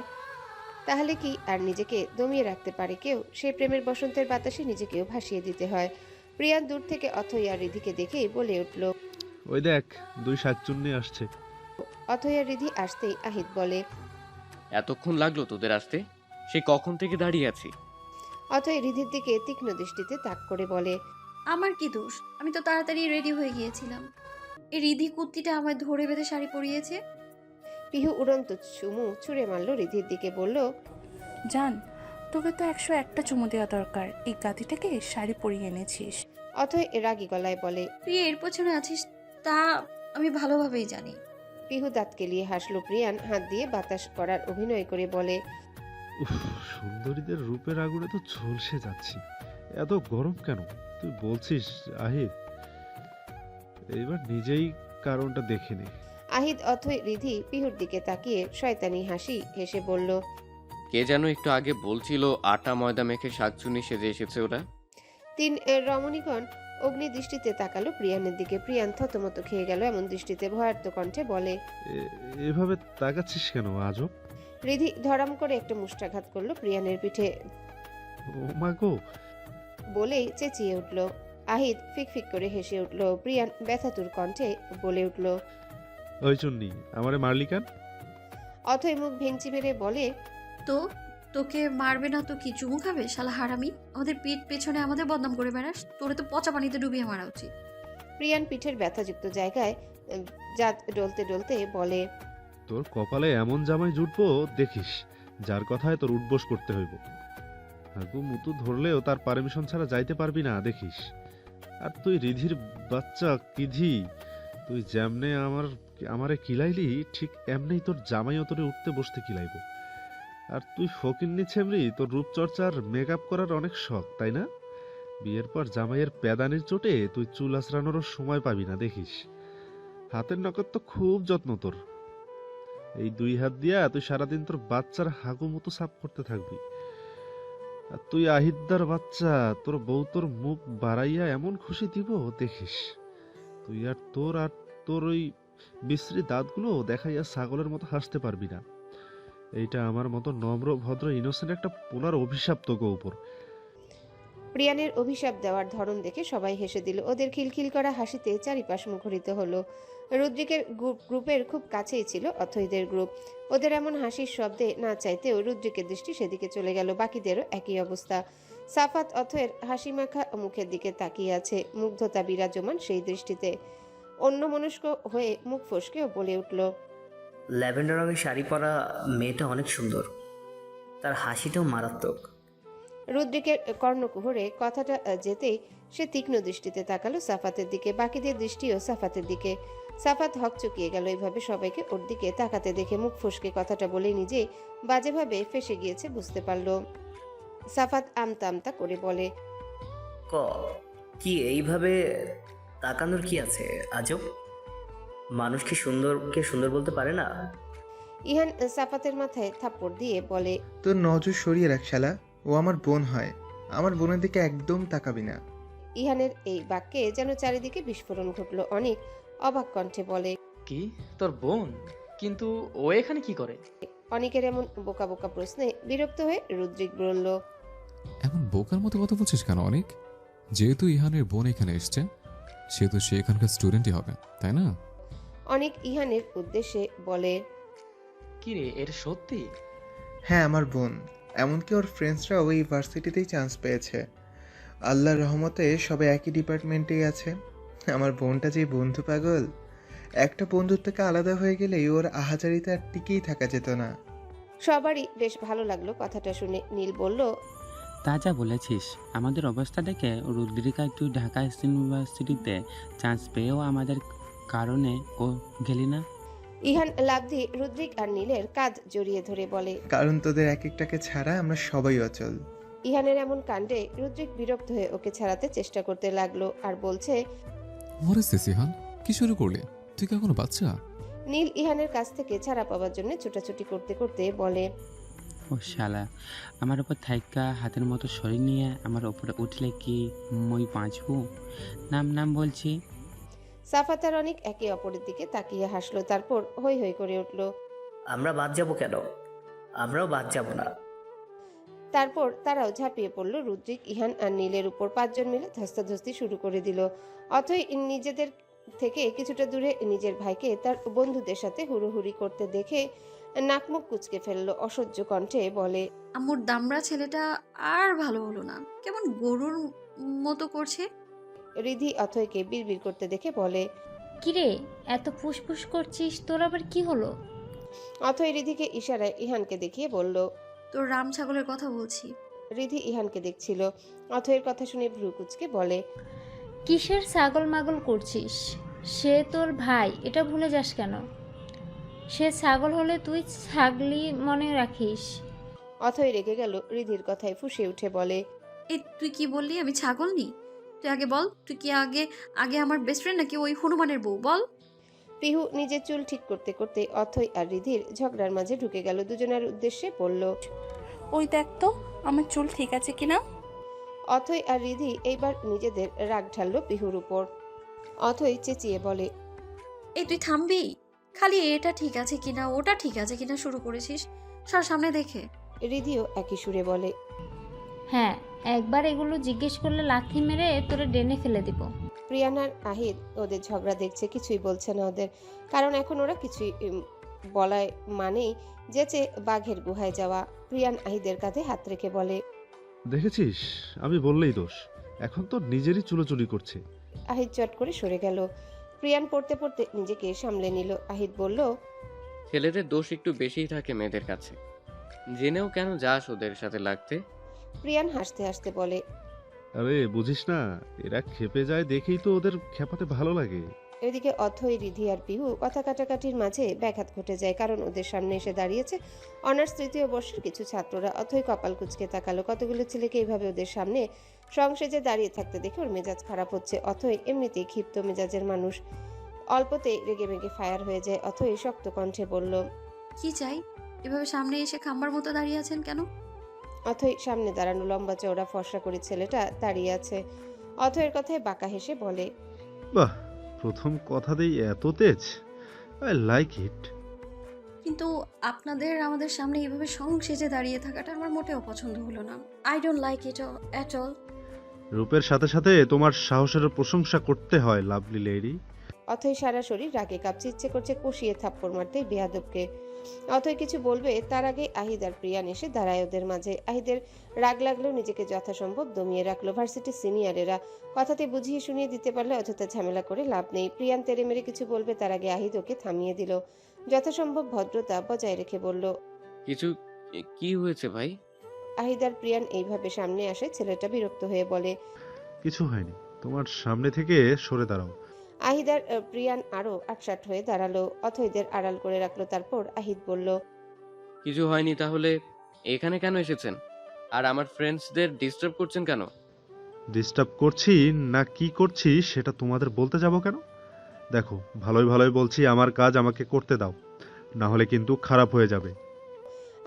তাহলে কি আর নিজেকে দমিয়ে রাখতে পারে কেউ? সেই প্রেমের বসন্তের বাতাসে নিজেকেও ভাসিয়ে দিতে হয়। প্রিয়ান দূর থেকে অথই আর রিধিকে দেখেই বলে উঠল, ওই দেখ, 2 শাকচুন্নি আসছে। অথই আর রিধি আসতেই আহিত বলে, এতক্ষণ লাগলো তোদের আসতে? সে কখন থেকে দাঁড়িয়ে আছি। অথই রিধির দিকে তীক্ষ্ণ দৃষ্টিতে তাক করে বলে, আমার কি দোষ? আমি তো তাড়াতাড়ি রেডি হয়ে গিয়েছিলাম। এই রিধি কুত্তিটা আমায় ধরে বেঁধে শাড়ি পরিয়েছে। পিহু উড়ন্ত চুমু ছুঁড়ে মারল রিধির দিকে, বলল, জান, তোকে তো 101টা চুমু দেওয়া দরকার, এই গাতিটাকে শাড়ি পরিয়ে এনেছিস। অথই রাগী গলায় বলে, তুই এর পেছনে আছিস তা আমি ভালোভাবেই জানি। পিহু দাঁত কেলিয়ে হাসলো। প্রিয়ান হাত দিয়ে বাতাস করার অভিনয় করে বলে, উফ, সুন্দরীদের রূপের আগুনে তো ঝলসে যাচ্ছি, এত গরম কেন? তুই বলছিস আহিদ? এইবার নিজেই কারণটা দেখে নে। আহিদ, অথই, রিধি পিহুর দিকে তাকিয়ে শয়তানি হাসি হেসে বলল, কে যেন একটু আগে বলছিল আটা ময়দা মেখে শাকচুনি সেজে এসেছে ওরা। 3 রমণীগণ অগ্নি দৃষ্টিতে তাকালো প্রিয়ানের দিকে। প্রিয়ান থতমত খেয়ে গেল। এমন দৃষ্টিতে ভয়ার্ত কণ্ঠে বলে, এভাবে তাকাচ্ছিস কেন আজব? রিধি ধরাম করে একটা মুষ্টাঘাত করলো প্রিয়ানের পিঠে। ও মা গো! বলেই চেঁচিয়ে উঠল। আহিদ ফিক করে হেসে উঠল। প্রিয়ান ব্যথাতুর কণ্ঠে বলে উঠল, ওই চুন্নি, আমারে মারলি কেন? অথই মুখ ভেঙচি মেরে বলে, তো তোকে মারবে না তো কি চুমু খাবে শালা হারামি? আমাদের পিঠ পেছনে আমাদের বদনাম করে বেড়াস, তোরে তো পচা পানিতে ডুবিয়ে মারা উচিত। প্রিয়ান পিঠের ব্যথাযুক্ত জায়গায় জাত ডলতে ডলতে বলে, তোর কপালে এমন জামাই জুটবো দেখিস, যার কথায় তোর উঠবোস করতে হইব। আগু মুতু ধরলেও তার পারমিশন ছাড়া যাইতে পারবি না দেখিস। আর তুই রিধির বাচ্চা কিধি, তুই যেমনে আমারে কিলাইলি, ঠিক এমনি তোর জামাইও তোরে উঠতে বসতে কিলাইব। আর তুই ফকিন্নি ছেমরি, তোর রূপচর্চার মেকআপ করার অনেক শখ, তাই না? বিয়ের পর জামাইয়ের প্যাদানির চোটে তুই চুল আঁচড়ানোরও সময় পাবি না, দেখিস। হাতের নখের তো খুব যত্ন তোর। এই 2 হাত দিয়া তুই সারাদিন তোর বাচ্চার হাগু মতো সাফ করতে থাকবি। আর তুই আহিদ্দার বাচ্চা, তোর বউ তোর মুখ বাড়াইয়া এমন খুশি দিব, দেখিস। তুই আর তোর ওই বিশ্রী দাঁতগুলো দেখাইয়া ছাগলের মতো হাসতে পারবি না। এইটা আমার মতো নম্র ভদ্র ইনোসেন্ট একটা পোলার অভিশাপ তোকে উপর। প্রিয়ানের অভিশাপ দেওয়ার ধরন দেখে সবাই হেসে দিল। ওদের খিলখিল করা হাসিতে চারিপাশ মুখরিত হলো। রুদ্রিকের গ্রুপের খুব কাছেই ছিল অথৈদের গ্রুপ। ওদের এমন হাসির শব্দে না চাইতেও রুদ্রিকের দৃষ্টি সেদিকে চলে গেল। বাকিদেরও একই অবস্থা। সাফাত অথয়ের হাসিমাখা মুখের দিকে তাকিয়ে আছে, মুগ্ধতা বিরাজমান সেই দৃষ্টিতে। অন্যমনস্ক হয়ে মুখ ফসকেও বলে উঠল, ল্যাভেন্ডার রঙের শাড়ি পরা মেয়েটা অনেক সুন্দর, তার হাসিটাও মারাত্মক। রুদ্রিকের কর্ণকুহরে কথাটা যেতেই সে তীক্ষ্ণ দৃষ্টিতে তাকালো সাফাতের দিকে। বাকিদের দৃষ্টিও সাফাতের দিকে। সাফাত হকচকিয়ে গেল এইভাবে সবাইকে ওর দিকে তাকাতে দেখে। মুখ ফসকে কথাটা বলে নিজে বাজেভাবে ফেসে গিয়েছে বুঝতে পারল। সাফাত আমতা আমতা করে বলে, কি এইভাবে তাকানোর কি আছে আজব? মানুষ কি সুন্দর বলতে পারে না? ইহান সাফাতের মাথায় থাপ্পড় দিয়ে বলে, তোর নজর সরিয়ে রাখ শালা, ও আমার বোন হয়। আমার বোনের দিকে একদম তাকাবি না। ইহানের এই বাক্যে যেন চারিদিকে বিস্ফোরণ ঘটল। অনেক অবাক কণ্ঠে বলে, কি তোর বোন? কিন্তু ও এখানে কি করে? অনেকের এমন বোকা বোকা প্রশ্নে বিরক্ত হয়ে রুদ্রিক বলল, এমন বোকার মতো কথা বলছিস কেন অনেক? যেহেতু ইহানের বোন এখানে এসছে, সেহেতু সে এখানকার স্টুডেন্টই হবে, তাই না? অনেক ইহানের উদ্দেশ্যে বলে, কি রে, এটা সত্যি? হ্যাঁ, আমার বোন। এমনকি ওর ফ্রেন্ডসরাও ওই ভার্সিটিতেই চান্স পেয়েছে। আল্লাহর রহমতে সবাই একই ডিপার্টমেন্টেই আছে। আমার বোনটা যে বন্ধু পাগল, একটা বন্ধুর থেকে আলাদা হয়ে গেলেই ওর আহাজারিতে আর টিকেই থাকা যেত না। সবারই বেশ ভালো লাগলো কথাটা শুনে। নীল বলল, তা যা বলেছিস, আমাদের অবস্থা দেখে রুদ্রিকা তুই ঢাকা ইউনিভার্সিটিতে চান্স পেয়েও আমাদের কারণে ও গেলি না। ইহান লাফ দিয়ে রুদ্রিক আর নীলের কাঁধ জড়িয়ে ধরে বলে, কারণ তোদের এক একটাকে ছাড়া আমরা সবাই অচল। ইহানের এমন কাণ্ডে রুদ্রিক বিরক্ত হয়ে ওকে ছাড়াতে চেষ্টা করতে লাগলো আর বলছে, What is this, ইহান? কি শুরু করলে? তুই কি এখনো বাচ্চা? নীল ইহানের কাছ থেকে ছাড়া পাওয়ার জন্য ছোটাছুটি করতে করতে বলে, ও শালা, আমার উপর থাইকা হাতের মতো শরীর নিয়ে আমার উপরে উঠলে কি মই বাঁচবো? নাম বলছি। সাফাত আর অনেক একে অপরের দিকে তাকিয়ে হাসলো। তারপর হৈ হৈ করে উঠল, আমরা বাদ যাব কেন? আমরাও বাদ যাব না। তারপর তারাও ঝাঁপিয়ে পড়ল রুদ্রিক, ইহান আর নীলের উপর। 5 জন মিলে ধস্তাধস্তি শুরু করে দিল। অথই নিজেদের থেকে কিছুটা দূরে নিজের ভাইকে তার বন্ধুদের সাথে হুড়োহুড়ি করতে দেখে নাকমুখ কুচকে ফেললো। অসহ্য কণ্ঠে বলে, আম্মুর দামড়া ছেলেটা আর ভালো হলো না, কেমন গরুর মতো করছে। রিধি অথয়কে বিড়বিড় করতে দেখে বলে, কিরে এত ফুসফুস করছিস, তোর আবার কি হলো? অথয় রিধিকে ইশারায় ইহানকে দেখিয়ে বলল, তোর রাম ছাগলের কথা বলছি। রিধি ইহানকে দেখছিল। অথয়ের কথা শুনে ভ্রু কুচকে বলে, কিসের ছাগল মাগল করছিস? সে তোর ভাই, এটা ভুলে যাস কেন? সে ছাগল হলে তুই ছাগলি মনে রাখিস। অথয় রেগে গেল রিধির কথায়, ফুঁসে উঠে বলে, এই তুই কি বললি আমি ছাগল নি? তুই আগে বল, তুই কি আগে আমার বেস্ট ফ্রেন্ড নাকি ওই হনুমানের বউ? বল। পিহু নিজের চুল ঠিক করতে করতে অথয় আর রিধির ঝগড়ার মাঝে ঢুকে গেল। দুজনের উদ্দেশ্যে বলল, ওই দেখ তো আমার চুল ঠিক আছে কিনা। অথয় আর রিধি এইবার নিজেদের রাগ ঢাললো পিহুর উপর। অথয় চেঁচিয়ে বলে, এই তুই থামবি? খালি এটা ঠিক আছে কিনা ওটা ঠিক আছে কিনা শুরু করেছিস, সর সামনে দেখে। রিধিও একই সুরে বলে, হ্যাঁ, একবার এগুলো জিজ্ঞেস করলে লাথি মেরে তোরে ডেনে ফেলে দিব। প্রিয়ানার আহিদ ওদের ঝগড়া দেখছে, কিছুই বলছে না ওদের। কারণ এখন ওরা কিছুই বলায় মানেই যেচে বাঘের গুহায় যাওয়া। প্রিয়ান আহিদের কাঁধে হাত রেখে বলে, দেখেছিস, আমি বললেই দোষ। এখন তো নিজেরই চুলোচুলি করছে। আহিদ চট করে সরে গেল। প্রিয়ান পড়তে পড়তে নিজেকে সামলে নিল। আহিদ বলল, ছেলেদের দোষ একটু বেশিই থাকে মেয়েদের কাছে, জেনেও কেন যাস ওদের সাথে লাগতে? প্রিয়ান হাসতে হাসতে বলে, আরে বুঝিস না, এরা খেপে যায় দেখেই তো ওদের খেপাতে ভালো লাগে। এদিকে অথই, রিধি আর পিহু কথা কাটাকাটির মাঝে ব্যাঘাত ঘটে যায়, কারণ ওদের সামনে এসে দাঁড়িয়েছে অনার্স তৃতীয় বর্ষের কিছু ছাত্ররা। অথই কপাল কুঁচকে তাকালো। কতগুলো ছেলেকে এইভাবে ওদের সামনে সংসেজে দাঁড়িয়ে থাকতে দেখে ওর মেজাজ খারাপ হচ্ছে। অথই এমনিতেই ক্ষিপ্ত মেজাজের মানুষ, অল্পতেই রেগে মেগে ফায়ার হয়ে যায়। অথই শক্ত কণ্ঠে বলল, কি চাই? এভাবে সামনে এসে খাম্বার মতো দাঁড়িয়ে আছেন কেন? অথই সামনে দাঁড়ানো লম্বা চওড়া ফর্সা করে ছেলেটা দাঁড়িয়ে আছে। অথয়ের কথায় বাঁকা হেসে বলে, বাহ, প্রথম কথাতেই এত তেজ, আই লাইক ইট। কিন্তু আপনাদের আমাদের সামনে এভাবে সংসেজে দাঁড়িয়ে থাকাটা আমার মোটেও পছন্দ হলো না। I don't like it at all. রূপের সাথে সাথে তোমার সাহসের প্রশংসা করতে হয়, লাভলি লেডি। অথই সারা শরীর রাগে কাঁপছে, ইচ্ছে করছে কষিয়ে থাপ্পড় মারতে বেয়াদবকে। অথই কিছু বলবে তার আগে আহিদ আর প্রিয়ান এসে দাঁড়ায় ওদের মাঝে। আহিদের রাগ লাগলেও নিজেকে যথাসম্ভব দমিয়ে রাখলো। ভার্সিটির সিনিয়রেরা কথাতে বুঝিয়ে শুনিয়ে দিতে পারলে অযথা ঝামেলা করে লাভ নেই। প্রিয়ান তেড়ে মেরে কিছু বলবে তার আগে আহিদ ওকে থামিয়ে দিল। যথাসম্ভব ভদ্রতা বজায় রেখে বলল, কিছু কি হয়েছে ভাই? আহিদ আর প্রিয়ান এইভাবে সামনে আসে ছেলেটা বিরক্ত হয়ে বলে, কিছু হয়নি, তোমার সামনে থেকে সরে দাঁড়াও। আহিদ আর প্রিয়ান আরো আটসাট হয়ে দাঁড়ালো। অথইদের আড়াল করে রাখলো। তারপর আহিদ বলল, কিছু হয়নি তাহলে এখানে কেন এসেছেন? আর আমার ফ্রেন্ডসদের ডিস্টার্ব করছেন কেন? ডিস্টার্ব করছি না কি করছি সেটা তোমাদের বলতে যাব কেন? দেখো, ভালোই ভালোই বলছি, আমার কাজ আমাকে করতে দাও, না হলে কিন্তু খারাপ হয়ে যাবে।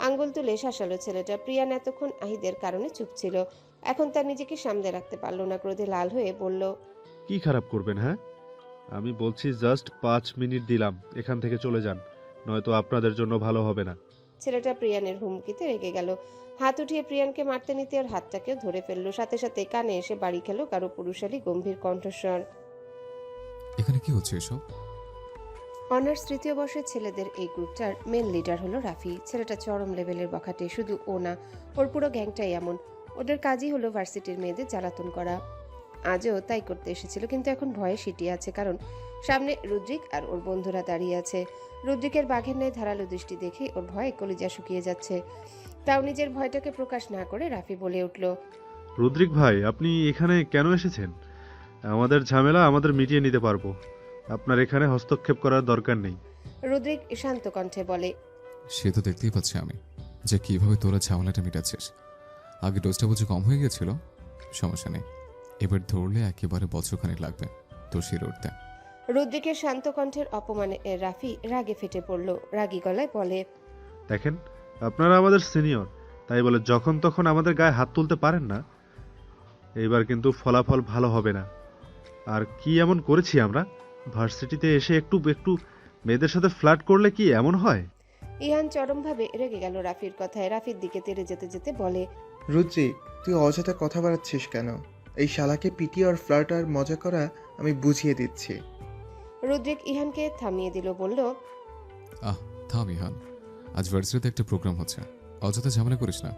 আঙ্গুল তুলে শাসালো ছেলেটা। প্রিয়ান এতক্ষণ আহিদের কারণে চুপ ছিল, এখন তার নিজেকে সামলে রাখতে পারল না। ক্রোধে লাল হয়ে বলল, কি খারাপ করবেন? হ্যাঁ, আমি বলছি জাস্ট 5 মিনিট দিলাম, এখান থেকে চলে যান, নয়তো আপনাদের জন্য ভালো হবে না। ছেলেটা প্রিয়ানের হুমকিতে রেগে গেল। হাত উঠিয়ে প্রিয়ানকে মারতে নিতে আর হাতটাকেও ধরে ফেললো। সাথে সাথে কানে এসে বাড়ি খেলো কারো পুরুষালী গম্ভীর কণ্ঠস্বর। এখানে কি হচ্ছে এসব? অনার্স তৃতীয় বর্ষের ছেলেদের এই গ্রুপটার মেন লিডার হলো রাফি। ছেলেটা চরম লেভেলের বখাটে। শুধু ও না, ওর পুরো গ্যাংটাই এমন। ওদের কাজই হলো ভার্সিটির মেয়েদের জ্বালাতন করা। আজও তাই করতে এসেছিল, কিন্তু এখন ভয়ে সিটিয়ে আছে, কারণ সামনে রুদ্রিক আর ওর বন্ধুরা দাঁড়িয়ে আছে। রুদ্রিকের বাঘের ন্যায় ধারালো দৃষ্টি দেখে ওর ভয়ে কলিজা শুকিয়ে যাচ্ছে। তাও নিজের ভয়টাকে প্রকাশ না করে রাফি বলে উঠল, রুদ্রিক ভাই, আপনি এখানে কেন এসেছেন? আমাদের ঝামেলা আমাদের মিটিয়ে নিতে পারবো, আপনার এখানে হস্তক্ষেপ করার দরকার নেই। রুদ্রিক শান্ত কণ্ঠে বলে, সে তো দেখতেই পাচ্ছি আমি যে কিভাবে তোরা ঝামেলাটা মিটাচ্ছিস। আগে ডোজটা বুঝে কম হয়ে গেছিল, সমস্যা নেই, এবার ধরলে একেবারে বছরখানেক লাগবে তোর শিরে উঠতে। রুদ্রিকের শান্ত কণ্ঠের অপমানে রাফি রাগে ফেটে পড়ল। রাগী গলায় বলে, দেখেন, আপনারা আমাদের সিনিয়র, তাই বলে যখন তখন আমাদের গায়ে হাত তুলতে পারেন না। এইবার কিন্তু ফলাফল ভালো হবে না। আর কি এমন করেছি আমরা? ভার্সিটিতে এসে একটু একটু মেয়েদের সাথে ফ্লার্ট করলে কি এমন হয়? ইহান চরমভাবে রেগে গেল রাফির কথায়। রাফির দিকে তেড়ে যেতে যেতে বলে, রুদ্রিক, তুই অযথা কথা বাড়াচ্ছিস কেন? এই শালাকে পিটি আর ফ্লার্ট আর মজা করা আমি বুঝিয়ে দিচ্ছি। রুদ্রিক ইহানকে থামিয়ে দিল, বলল, থাম ইহান, আজ ভার্সিটিতে একটা প্রোগ্রাম হচ্ছে, অযথা ঝামেলা করিস না।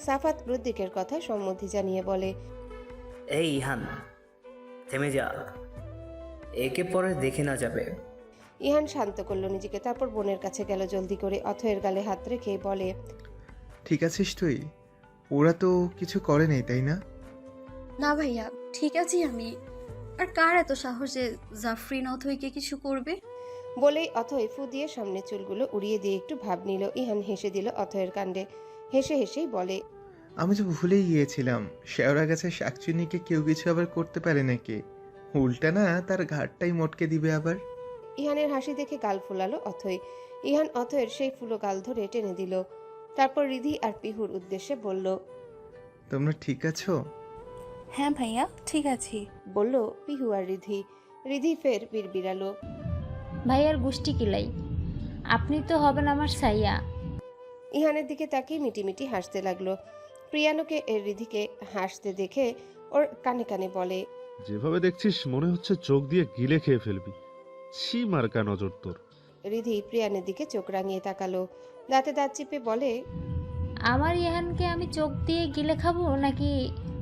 সাফাত রুদ্রিকের কথায় সম্মতি জানিয়ে বলে, এই ইহান, থেমে যা, একে পরে দেখে না যাবে। ইহান শান্ত করলো নিজেকে। তারপর বোনের কাছে গেল জলদি করে। অথয়ের গালে হাত রেখে বলে, ঠিক আছিস তুই? ওরা তো কিছু করে নেই, তাই না? না ভাইয়া, ঠিক আছি আমি। আর কার এত সাহস যে জাফরিন অথইকে কিছু করবে? বলেই অথই ফু দিয়ে সামনে চুলগুলো উড়িয়ে দিয়ে একটু ভাব নিল। ইহান হেসে দিল অথয়ের কাণ্ডে। হেসে হেসেই বলে, আমি তো ভুলেই গিয়েছিলাম, শেওড়া গাছে শাকচুনিকে কেউ কিছু আবার করতে পারে নাকি? উল্টা না, তার ঘাটটাই মটকে দিবে আবার। ইহানের হাসি দেখে গাল ফুলালো অথই। ইহান অথয়ের সেই ফুলো গাল ধরে টেনে দিল। তারপর রিধি আর পিহুর উদ্দেশ্যে বলল, তোমরা ঠিক আছো? হ্যাঁ ভাইয়া, ঠিক আছি, বলল পিহু আর রিধি। রিধি ফের বিড়বিড়ালো, ভাইয়ার গুষ্টি কিলাই, আপনি তো হবেন আমার সাইয়া। ইহানের দিকে তাকিয়ে মিটিমিটি হাসতে লাগলো। প্রিয়ানোকে রিধিকে হাসতে দেখে ওর কানে কানে বলে, যেভাবে দেখছিস মনে হচ্ছে চোখ দিয়ে গিলে খেয়ে ফেলবি। ছি মার্কা নজর তোর। রিধি প্রিয়ানের দিকে চোখ রাঙিয়ে তাকালো। দাঁতে দাঁত চিপে বলে, আমার ইহানকে আমি চোখ দিয়ে গিলে খাবো নাকি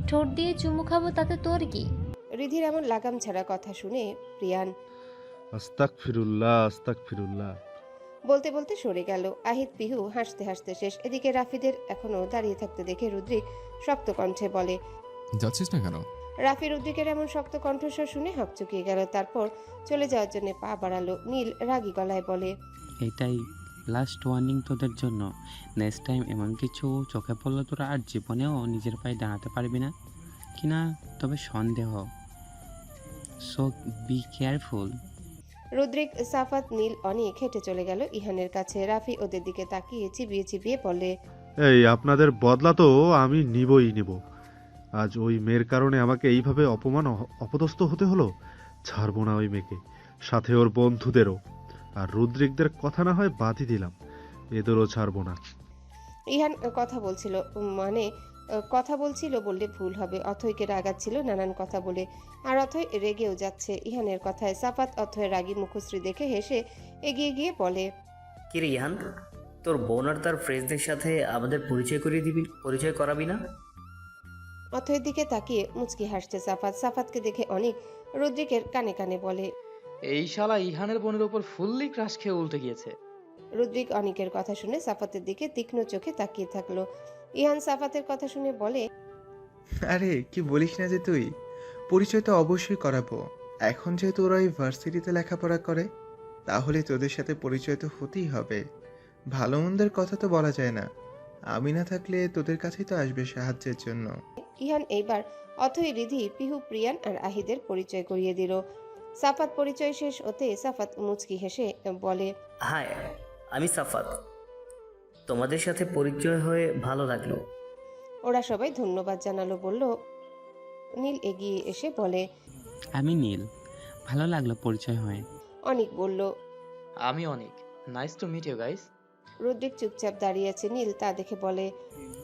ঠোঁট দিয়ে চুমু খাবো, তাতে তোর কি? রিধির এমন লাগাম ছাড়া কথা শুনে প্রিয়ান আস্তাগফিরুল্লাহ, আস্তাগফিরুল্লাহ বলতে বলতে সরে গেল। আহিত পিহু হাসতে হাসতে শেষ। এদিকে রাফিদের এখনো দাঁড়িয়ে থাকতে দেখে রুদ্রিক শক্ত কণ্ঠে বলে, যাচ্ছিস না কেন? রাফি রুদ্রিকের এমন শক্ত কণ্ঠস্বর শুনে হকচকিয়ে গেল। তারপর চলে যাওয়ার জন্য পা বাড়ালো। নীল রাগী গলায় বলে, এটাই লাস্ট ওয়ার্নিং তোদের জন্য। নেক্সট টাইম এমন কিছু চোখে পড়লে তোরা আর জীবনেও নিজের পায়ে দাঁড়াতে পারবি না কিনা তবে সন্দেহ। So be careful. রুদ্রিক, সাফাত, নীল অনেক হেঁটে চলে গেল ইহানের কাছে। রাফি ওদের দিকে তাকিয়ে চিবিয়ে চিবিয়ে বলে, এই আপনাদের বদলা তো আমি নিবই নিব। আজ ওই মেয়ের কারণে আমাকে এইভাবে অপদস্থ হতে হলো। ছাড়বো না ওই মেয়েকে, সাথে ওর বন্ধুদেরও। আর রুদ্রিকদের কথা না হয় বাদই দিলাম, এদেরও ছাড়বো না। ইহান কথা বলছিল বললে ভুল হবে। অথয়কে রাগাচ্ছিল নানান কথা বলে, আর অথয় রেগেও যাচ্ছে ইহানের কথায়। সাফাত অথয়ের রাগী মুখশ্রী দেখে হেসে এগিয়ে গিয়ে বলে, কিরে ইহান, তোর বোন আর তার ফ্রেন্ডসদের সাথে আমাদের পরিচয় করাবি না? অথয়ের দিকে তাকিয়ে মুচকি হাসছে সাফাত। সাফাতকে দেখে অনেক রুদ্রিকের কানে কানে বলে, এই শালা ইহানের বোনের ওপর ফুললি ক্রাশ খেয়ে উল্টে গিয়েছে। রুদ্রিক অনিকের কথা শুনে সাফাতের দিকে তীক্ষ্ণ চোখে তাকিয়ে থাকলো। ইহান সাফাতের কথা শুনে বলে, আরে কি বলিস না যে তুই, পরিচয় তো অবশ্যই করাবো। এখন যেহেতু ওরা এই ভার্সিটিতে লেখাপড়া করে, তাহলে তোদের সাথে পরিচয় তো হতেই হবে। ভালো মন্দের কথা তো বলা যায় না, আমি না থাকলে তোদের কাছেই তো আসবে সাহায্যের জন্য। ইহান এইবার অথই, রিধি, পিহু, প্রিয়ান আর আহিদের পরিচয় করিয়ে দিল। সাফাত পরিচয় শেষ হতে সাফাত মুচকি হেসে বলে, হাই, আমি সাফাত। তোমাদের সাথে পরিচয় হয়ে ভালো লাগলো। ওরা সবাই ধন্যবাদ জানালো। বলল, নীল এগিয়ে এসে বলে, আমি নীল, ভালো লাগলো পরিচয় হয়ে। অনিক বলল, আমি অনেক। Nice to meet you guys. Rudrik চুপচাপ দাঁড়িয়ে আছে। নীল তা দেখে বলে,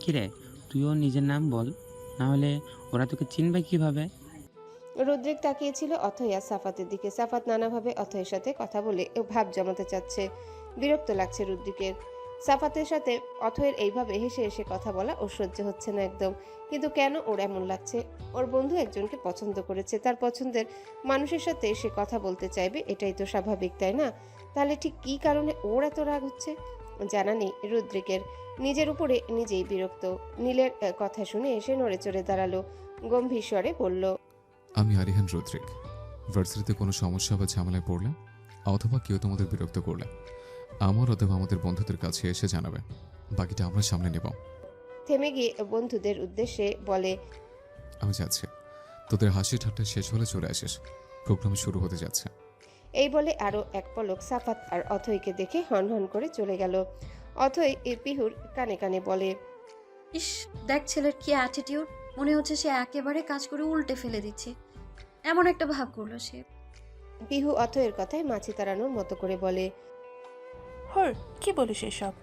কিরে তুইও নিজের নাম বল, না হলে ওরা তোকে চিনবে কিভাবে? রুদ্রিক তাকিয়েছিল অথই আর সাফাতের দিকে। সাফাত নানাভাবে অথয়ের সাথে কথা বলে ভাব জমাতে চাচ্ছে। বিরক্ত লাগছে রুদ্রিকের। সাফাতের সাথে অথয়ের এইভাবে হেসে হেসে কথা বলা ওর সহ্য হচ্ছে না একদম। কিন্তু কেন ওর এমন লাগছে? ওর বন্ধু একজনকে পছন্দ করেছে, তার পছন্দের মানুষের সাথে সে কথা বলতে চাইবে, এটাই তো স্বাভাবিক, তাই না? তাহলে ঠিক কী কারণে ওর এত রাগ হচ্ছে জানা নেই রুদ্রিকের। নিজের উপরে নিজেই বিরক্ত। নীলের কথা শুনে এসে নড়ে চড়ে দাঁড়ালো। গম্ভীর স্বরে বলল, আমি আরিহান রুদ্রিক। ভার্সিটিতে কোনো সমস্যা বা ঝামেলায় পড়লে অথবা কেউ তোমাদের বিরক্ত করলে আমার অথবা আমাদের বন্ধুদের কাছে এসে জানাবে, বাকিটা আমরা সামনে নেব। থেমে গিয়ে বন্ধুদের উদ্দেশ্যে বলে, আমি যাচ্ছি, তোদের হাসি ঠাট্টা শেষ হলে চলে আসিস, প্রোগ্রাম শুরু হতে যাচ্ছে। এই বলে আরো এক পলক সাফাত আর অথইকে দেখে হনহন করে চলে গেল। অথই পিহুর কানে কানে বলে, ইস, দেখ ছেলের কি অ্যাটিটিউড, মনে হচ্ছে সে একেবারে কাজ করে উল্টে ফেলে দিচ্ছে, এমন একটা ভাব করলো সে। পিহু অথয়ের কথায় মাছি তাড়ানোর মতো করে বলে, হর কি বলিস এসব?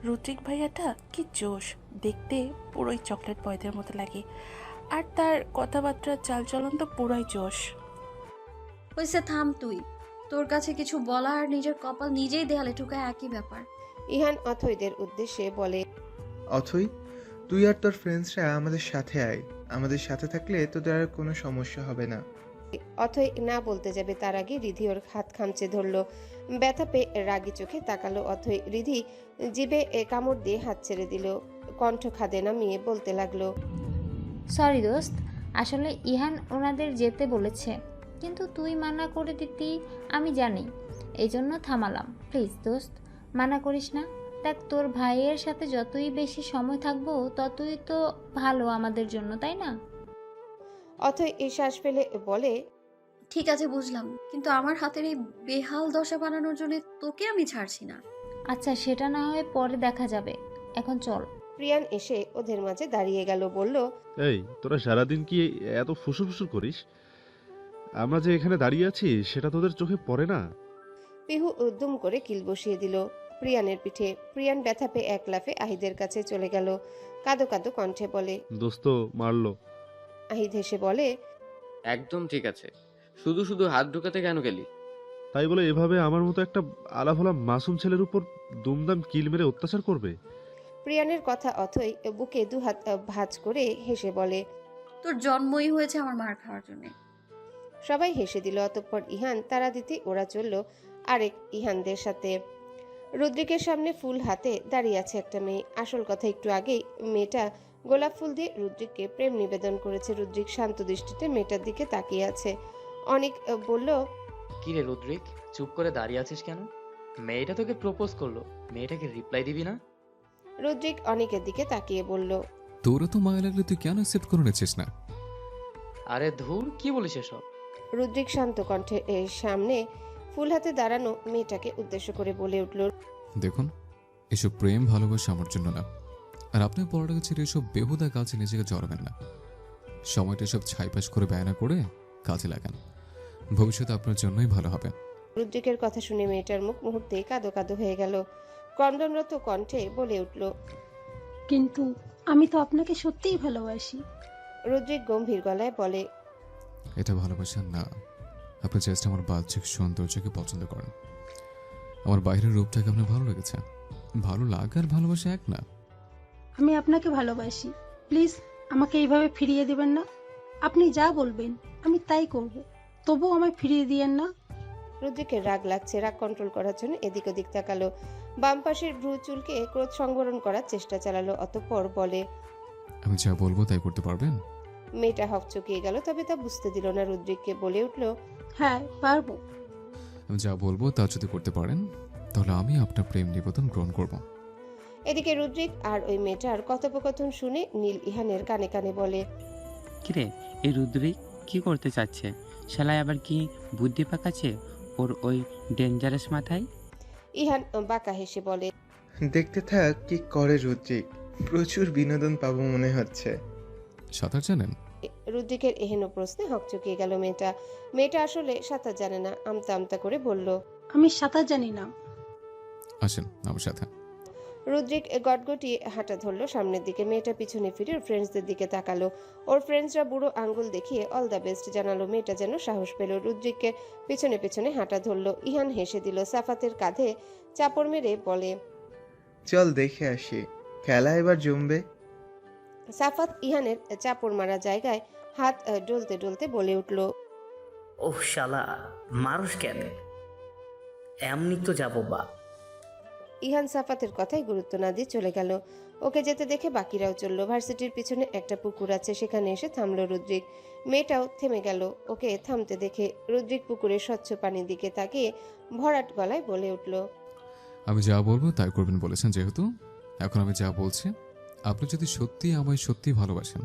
রুদ্রিক ভাইয়াটা কি জোশ, দেখতে পুরোই চকলেট বয়দের মতো লাগে, আর তার কথাবার্তার চালচলন তো পুরোই জোশ। হয়েছে, থাম তুই। তোর কাছে কিছু বলা আর নিজের কপাল নিজেই দেয়ালে ঠুকায় একই ব্যাপার। ইহান অথইদের উদ্দেশ্যে বলে, অথই, তুই আর তোর ফ্রেন্ডসরা আমাদের সাথে আয়। আমাদের সাথে থাকলে তোদের আর কোনো সমস্যা হবে না। অথই না বলতে যাবে তার আগে রিধি ওর হাত খামচে ধরলো। ব্যথা পেয়ে রাগি চোখে তাকালো অথই। রিধি জিভে কামড় দিয়ে হাত ছেড়ে দিল। কণ্ঠ খাদে নামিয়ে বলতে লাগলো, সরি দোস্ত, আসলে ইহান ওনাদের যেতে বলেছে, কিন্তু তুই মানা করে দিতি আমি জানি, এই জন্য থামালাম। প্লিজ দোস্ত, মানা করিস না। দেখ, তোর ভাইয়ের সাথে যতই বেশি সময় থাকবো ততই তো ভালো আমাদের জন্য, তাই না? অথই এই শ্বাস ফেলে বলে, ঠিক আছে বুঝলাম, কিন্তু আমার হাতের এই বেহাল দশা বানানোর জন্য তোকে আমি ছাড়ছি না। আচ্ছা, সেটা না হয় পরে দেখা যাবে, এখন চল। প্রিয়ান এসে ওদের মাঝে দাঁড়িয়ে গেল। বলল, এই তোরা সারাদিন কি এত ফুসুর ফুসুর করিস? আমরা যে এখানে দাঁড়িয়ে আছি সেটা তোদের চোখে পড়ে না? পিহু উদ্যম করে কিল বসিয়ে দিল প্রিয়ানের পিঠে। প্রিয়ান ব্যথা পেয়ে এক লাফে আহিদের কাছে চলে গেল। কাঁদো কাঁদো কণ্ঠে বলে, দোস্ত মারলো। আহিদ হেসে বলে, একদম ঠিক আছে, শুধু শুধু হাত ঢুকাতে কেন গেলি? তাই বলে এভাবে আমার মতো একটা আলাভোলা মাসুম ছেলের উপর দুমদাম কিল মেরে অত্যাচার করবে? প্রিয়ানের কথা অথই বুকে দুহাত ভাঁজ করে হেসে বলে, তোর জন্মই হয়েছে আমার মার খাওয়ার জন্য। সবাই হেসে দিল। অতঃপর ইহান তারা দিতে ওরা চলল আরেক ইহানদের সাথে। রুদ্রিকের সামনে ফুল হাতে দাঁড়িয়ে আছে একটা মেয়ে। আসল কথা, একটু আগেই মেয়েটা গোলাপ ফুল দিয়ে রুদ্রিককে প্রেম নিবেদন করেছে। রুদ্রিক শান্ত দৃষ্টিতে মেয়েটার দিকে তাকিয়ে আছে। অনেক বলল, কি রে রুদ্রিক, চুপ করে দাঁড়িয়ে আছিস কেন? মেয়েটা তোকে প্রপোজ করলো, মেয়েটাকে রিপ্লাই দিবি না? রুদ্রিক অনেকের দিকে তাকিয়ে বলল, তোরা তো মায়া লাগলে তুই কেন অ্যাকসেপ্ট করে নিচ্ছিস না? আরে ধুর, কি বলিস এসব? রুদ্রিক শান্ত কণ্ঠে সামনে ফুল হাতে দাঁড়ানো মেয়েটাকে উদ্দেশ্য করে বলে উঠল, দেখুন, এসব প্রেম ভালোবাসা আমার জন্য না। আর আপনি পড়াটাকে ছেড়ে এসব বেহুদা কাজে নিজেকে জড়াবেন না। সময়টা এসব ছাইপাস করে ব্যয় করে কাজে লাগান, ভবিষ্যতে আপনার জন্যই ভালো হবে। রুদ্রিকের কথা শুনে মেয়েটার মুখ মুহূর্তেই কাদো কাদো হয়ে গেল। ক্রন্দনরত কণ্ঠে বলে উঠল, কিন্তু আমি তো আপনাকে সত্যিই ভালোবাসি। রুদ্রিক গম্ভীর গলায় বলে, এটা ভালোবাসা না, আপনি জাস্ট আমার বাহ্যিক সৌন্দর্যকে পছন্দ করেন। আমার বাইরের রূপটাকে আপনার ভালো লেগেছে। ভালো লাগা আর ভালোবাসা এক না। আমি আপনাকে ভালোবাসি, প্লিজ আমাকে এইভাবে ফিরিয়ে দিবেন না। আপনি যা বলবেন আমি তাই করব, তবুও আমায় ফিরিয়ে দিয়েন না। রুদ্রিকের রাগ লাগছে। রাগ কন্ট্রোল করার জন্য এদিক ওদিক তাকালো। বাম পাশের ভ্রু চুলকে ক্রোধ সংবরণ করার চেষ্টা চালালো। অতঃপর বলে, আমি যা বলবো তাই করতে পারবেন? মেয়েটা হকচকিয়ে গেল, তবে তা বুঝতে দিল না। রুদ্রিককে বলে উঠল, হ্যাঁ পারবো। আমি যা বলবো তা যদি করতে পারেন তাহলে আমি আপনার প্রেম নিবেদন গ্রহণ করব। এদিকে রুদ্রিক আর ওই মেয়েটার কথোপকথন শুনে নীল ইহানের কানে কানে বলে, কিরে, এই রুদ্রিক কি করতে চাচ্ছে? শালায় আবার কি বুদ্ধি পাকাচ্ছে ওর ওই ডেঞ্জারাস মাথায়? ইহান বাঁকা হেসে বলে, দেখতে থাক কি করে রুদ্রিক, প্রচুর বিনোদন পাবো মনে হচ্ছে। সাঁতার জানেন? রুদ্রিকের এহেন প্রশ্নে হকচকিয়ে গেল মেয়েটা। মেয়েটা আসলে সাঁতার জানে না। আমতা আমতা করে বলল, আমি সাঁতার জানি না। আসেন আমার সাথে। রুদ্রিক গটগটিয়ে হাঁটা ধরলো সামনের দিকে। মেয়েটা পিছনে ফিরে ওর ফ্রেন্ডসদের দিকে তাকালো। ওর ফ্রেন্ডসরা বুড়ো আঙ্গুল দেখিয়ে অল দ্য বেস্ট জানালো। মেয়েটা যেন সাহস পেল। রুদ্রিককে পিছনে পিছনে হাঁটা ধরলো। ইহান হেসে দিল। সাফাতের কাঁধে চাপড় মেরে বলে, চল দেখে আসি, খেলা এবার জমবে। সাফাত ইহানের চাপড় মারা জায়গায় হাত ডলতে ডলতে বলে উঠল, ওহ শালা, মানুষ কেন? এমনি তো যাবো বা। ইহান সাফাতের কথাই গুরুত্ব না দিয়ে চলে গেল। ওকে যেতে দেখে বাকিরাও চলল। ভার্সিটির পিছনে একটা পুকুর আছে, সেখানে এসে থামলো রুদ্রিক। মেয়েটাও থেমে গেল ওকে থামতে দেখে। রুদ্রিক পুকুরের স্বচ্ছ পানির দিকে তাকিয়ে ভরাট গলায় বলে উঠল, আমি যা বলবো তাই করবেন বলেছেন যেহেতু, এখন আমি যা বলছি, আপনি যদি সত্যি আমায় সত্যি ভালোবাসেন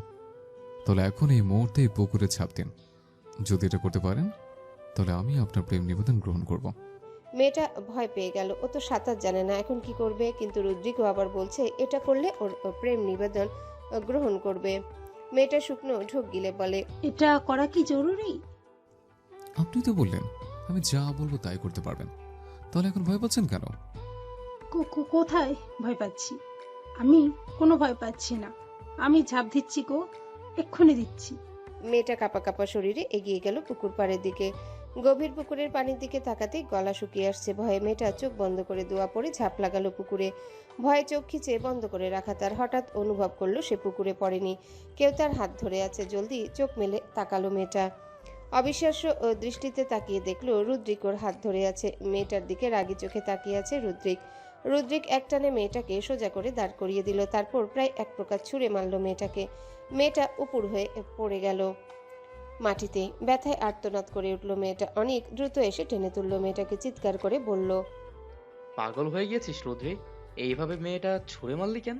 তাহলে এখন এই মুহূর্তে এই পুকুরে ছাপ দিন। যদি এটা করতে পারেন তাহলে আমি আপনার প্রেম নিবেদন গ্রহণ করব। মেয়েটা ভয় পেয়ে গেল। ও তো সাঁতার জানে না, এখন কি করবে? কিন্তু রুদ্রিকও আবার বলছে এটা করলে ওর প্রেম নিবেদন গ্রহণ করবে। মেয়েটা শুকনো ঢোক গিলে বলে, এটা করা কি জরুরি? আপনি তো বললেন আমি যা বলবো তাই করতে পারবেন, তাহলে এখন ভয় পাচ্ছেন কেন? কোথায় ভয় পাচ্ছি? আমি কোনো ভয় পাচ্ছি না। আমি ঝাঁপ দিচ্ছি গো, এক্ষুনি দিচ্ছি। মেয়েটা কাঁপা কাঁপা শরীরে এগিয়ে গেল পুকুর পাড়ের দিকে। গভীর পুকুরের পানির দিকে তাকাতেই গলা শুকিয়ে আসছে ভয়ে। মেয়েটা চোখ বন্ধ করে দোয়া পড়ে ঝাঁপ লাগালো পুকুরে। ভয়ে চোখ খিচে বন্ধ করে রাখা তার হঠাৎ অনুভব করলো সে পুকুরে পড়েনি, কেউ তার হাত ধরে আছে। জলদি চোখ মেলে তাকালো মেয়েটা। অবিশ্বাস্য দৃষ্টিতে তাকিয়ে দেখলো রুদ্রিক ওর হাত ধরে আছে। মেয়েটার দিকে রাগী চোখে তাকিয়ে আছে রুদ্রিক। রুদ্রিক একটানে মেয়েটাকে সোজা করে দাঁড় করিয়ে দিল। তারপর প্রায় এক প্রকার ছুঁড়ে মারল মেয়েটাকে। মেয়েটা উপর হয়ে পড়ে গেল মাটিতে। ব্যথায় আর্তনাদ করে উঠল মেয়েটা। অনেক দ্রুত এসে টেনে তুলল মেয়েটাকে, চিৎকার করে বলল, পাগল হয়ে গেছিস রুদ্রিক? এইভাবে মেয়েটা ছুঁড়ে মারলি কেন?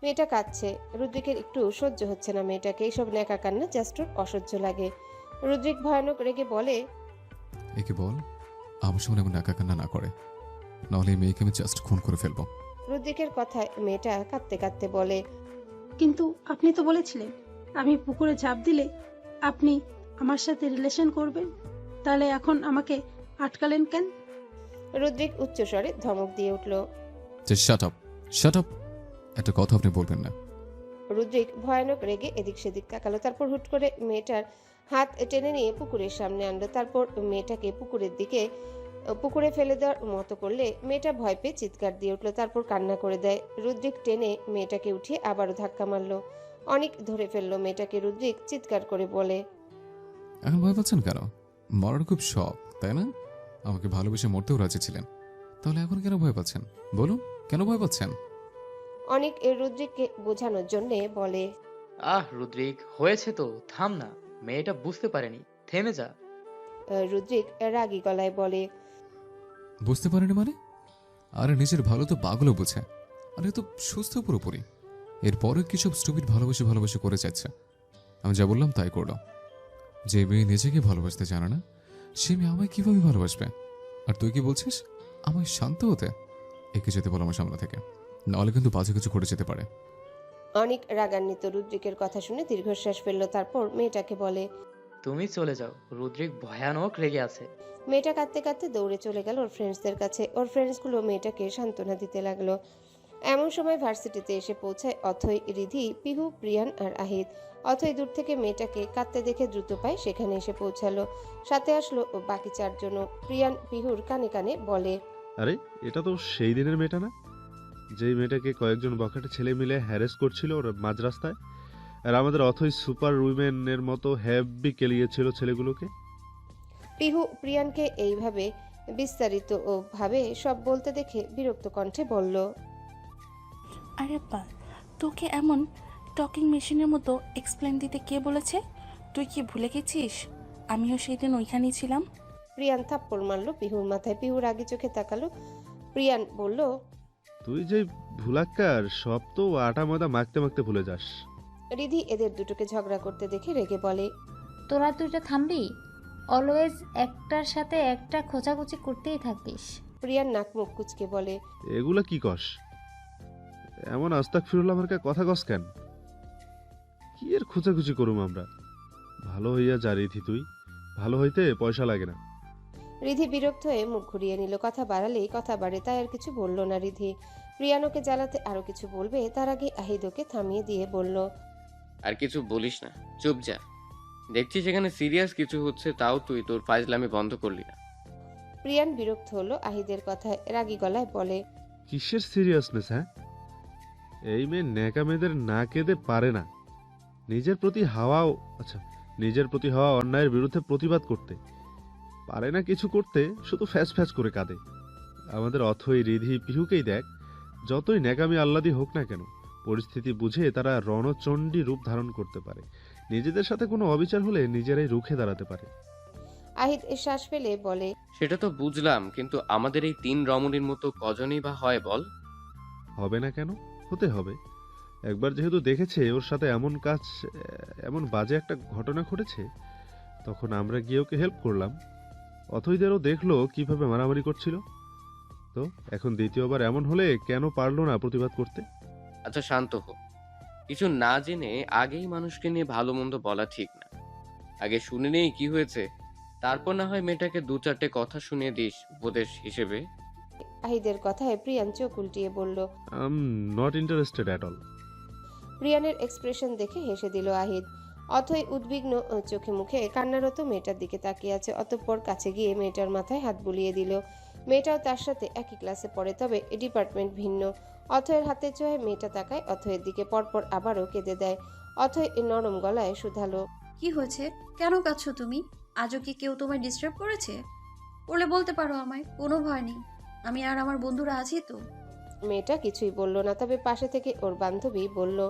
মেয়েটা কাঁদছে। রুদ্রিকের একটু সহ্য হচ্ছে না মেয়েটাকে। এইসব ন্যাকা কান্না জাস্ট ওর অসহ্য লাগে। রুদ্রিক ভয়ানক রেগে বলে, একে বল আমার সামনে এমন একা কান্না না করে, নাহলে এই মেয়েকে আমি জাস্ট খুন করে ফেলবো। রুদ্রিকের কথায় মেয়েটা কাঁদতে কাঁদতে বলে, কিন্তু আপনি তো বলেছিলেন আমি পুকুরে ঝাঁপ দিলে আপনি আমার সাথে রিলেশন করবেন, তাহলে এখন আমাকে আটকালেন কেন? রুদ্রিক উচ্চস্বরে ধমক দিয়ে উঠল, শাট আপ, শাট আপ, একটা কথা আপনি বলবেন না। রুদ্রিক ভয়ানক রেগে এদিক সেদিক তাকালো। তারপর হুট করে মেয়েটার হাত টেনে নিয়ে পুকুরের সামনে আনলো। তারপর মেয়েটাকে পুকুরে ফেলে দেওয়ার মতো করলে মেয়েটা ভয় পেয়ে চিৎকার দিয়ে উঠলো। তারপর কান্না করে দেয়। রুদ্রিক টেনে মেয়েটাকে উঠিয়ে আবারও ধাক্কা মারলো। অনেক ধরে ফেললো মেয়েটাকে। রুদ্রিক চিৎকার করে বলে, এখন ভয় পাচ্ছেন কেন? মরার খুব শখ তাই না? আমাকে ভালোবেসে মরতেও রাজি ছিলেন, তাহলে এখন কেন ভয় পাচ্ছেন? বলুন কেন ভয় পাচ্ছেন? অনেক রুদ্রিককে বোঝানোর জন্যে বলে, রুদ্রিক, হয়েছে তো, থাম না। মেয়েটা বুঝতে পারেনি, থেমে যা। রুদ্রিক রাগী গলায় বলে, বুঝতে পারেনি মানে? আরে নিজের ভালো তো পাগলও বোঝে। আরে তো সুস্থ পুরোপুরি। এরপরে কি সব স্টুপিড ভালোবাসে করে যাচ্ছে। আমি যা বললাম তাই করলো। যে মেয়ে নিজেকে ভালোবাসতে জানে না, সে মেয়ে আমায় কিভাবে ভালোবাসবে? আর তুই কি বলছিস আমায় শান্ত হতে? একে যেতে বল আমার সামনে থেকে, নাহলে কিন্তু বাজে কিছু ঘটে যেতে পারে। অনেক রাগান্বিত রুদ্রিকের কথা শুনে দীর্ঘশ্বাস ফেলল, তারপর মেয়েটাকে বলে, তুমি চলে যাও, রুদ্রিক ভয়ানক রেগে আছে। মেয়েটা কাঁদতে কাঁদতে দৌড়ে চলে গেল ওর ফ্রেন্ডসদের কাছে। ওর ফ্রেন্ডসগুলো মেয়েটাকে সান্ত্বনা দিতে লাগলো। এমন সময় ভার্সিটিতে এসে পৌঁছায় অথই, রিধি, পিহু, প্রিয়ান আর আহিদ। অথই দূর থেকে মেয়েটাকে কাঁদতে দেখে দ্রুত পায় সেখানে এসে পৌঁছালো। সাথে আসলো বাকি চারজনও। প্রিয়ান পিহুর কানে কানে বলে, আরে এটা তো সেই দিনের মেয়েটা না, যেই মেয়েটাকে কয়েকজন বখাটে ছেলে মিলে হ্যারেস করছিল ওর মাঝ রাস্তায়, আর আমাদের অথই সুপার উইমেনের মতো হ্যাভি কেলিয়েছিল ছেলেগুলোকে। পিহু প্রিয়ানকে এইভাবে বিস্তারিত ও ভাবে সব বলতে দেখে বিরক্ত কণ্ঠে বলল, আরে বা, তোকে এমন টকিং মেশিনের মতো এক্সপ্লেন দিতে কে বলেছে? তুই কি ভুলে গেছিস আমিও সেই দিন ওইখানেই ছিলাম? প্রিয়ান থাপ্পড় মারলো পিহুর মাথায়। পিহু রাগি চোখে তাকালো। প্রিয়ান বলল, তুই যে ভুলাক্কার, সব তো আটা ময়দা মাখতে মাখতে ভুলে যাস। রিধি এদের দুটোকে ঝগড়া করতে দেখে রেগে বলে, তোরা দুইটা থামবি? অলওয়েজ একটার সাথে একটা খোঁচাখুচি করতেই থাকিস। প্রিয়ান নাক মুখ কুচকে বলে, এগুলা কি কস? এমন আস্তাক ফিরুল্লাহ আমার কথা কস কেন? কি এর খুঁচাখুচি করুম আমরা? ভালো হইয়া যা রিধি, তুই ভালো হইতে পয়সা লাগে না। রিধি বিরক্ত হয়ে মুখ ঘুরিয়ে নিল। কথা বাড়ালেই কথা বাড়ে, তাই আর কিছু বলল না রিধি। প্রিয়ানোকে জ্বালাতে আরো কিছু বলবে, তার আগে আহিদকে থামিয়ে দিয়ে বলল, আর কিছু বলিস না, চুপ যা। দেখছি সেখানে সিরিয়াস কিছু হচ্ছে, তাও তুই তোর ফাজলামি বন্ধ করলি না। প্রিয়ান বিরক্ত হলো আহিদের কথায়, রাগী গলায় বলে, কিসের সিরিয়াসনেস? হ্যাঁ, এই মেয়ে ন্যাকা মেয়েদের না কেঁদে পারে না। নিজের প্রতি হওয়া অন্যায়ের বিরুদ্ধে প্রতিবাদ করতে পারে না, কিছু করতে শুধু ফ্যাস ফ্যাস করে কাঁদে। আমাদের অথই, রিধি, পিহুকেই দেখ, যতই ন্যাকামি আহ্লাদি হোক না কেন, পরিস্থিতি বুঝে তারা রণচণ্ডী রূপ ধারণ করতে পারে। নিজেদের সাথে কোনো অবিচার হলে নিজেরাই রুখে দাঁড়াতে পারে। আহিদ শ্বাস ফেলে বলে, সেটা তো বুঝলাম, কিন্তু আমাদের এই 3 রমণীর মতো কজনই বা হয় বল? হবে না কেন? হতে হবে। একবার যেহেতু দেখেছে ওর সাথে এমন বাজে একটা ঘটনা ঘটেছে, তখন আমরা গিয়ে ওকে হেল্প করলাম। অথইদেরও দেখলো কিভাবে মারামারি করছিল, তো এখন দ্বিতীয়বার এমন হলে কেন পারলো না প্রতিবাদ করতে? আচ্ছা শান্ত হো। কিছু না জেনে আগেই মানুষকে নিয়ে ভালো মন্দ বলা ঠিক না। আগে শুনে নেই কি হয়েছে, তারপর না হয় মেয়েটাকে 2-4টে কথা শুনিয়ে দিস উপদেশ হিসেবে। আহিদের কথায় প্রিয়ান চোখ উল্টিয়ে বলল, I am not interested at all. প্রিয়ানের এক্সপ্রেশন দেখে হেসে দিল আহিদ। অথই উদ্বিগ্ন চোখে মুখে কান্নারত মেয়েটার দিকে তাকিয়ে আছে। অতঃপর কাছে গিয়ে মেয়েটার মাথায় হাত বুলিয়ে দিল। মেয়েটাও তার সাথে একই ক্লাসে পড়ে, তবে ডিপার্টমেন্ট ভিন্ন। অথয়ের হাতে চোহে মেয়েটা তাকায় অথয়ের দিকে, পরপর আবারও কেঁদে দেয়। অথয় নরম গলায় শুধালো, কি হয়েছে? কেন কাঁদছো তুমি? আজও কি কেউ তোমায় ডিস্টার্ব করেছে? বলে বলতে পারো আমায়, কোনো ভয় নেই, আমি আর আমার বন্ধুরা আছি তো। মেয়েটা কিছুই বলল না, তবে পাশে থেকে ওর বান্ধবী বলল।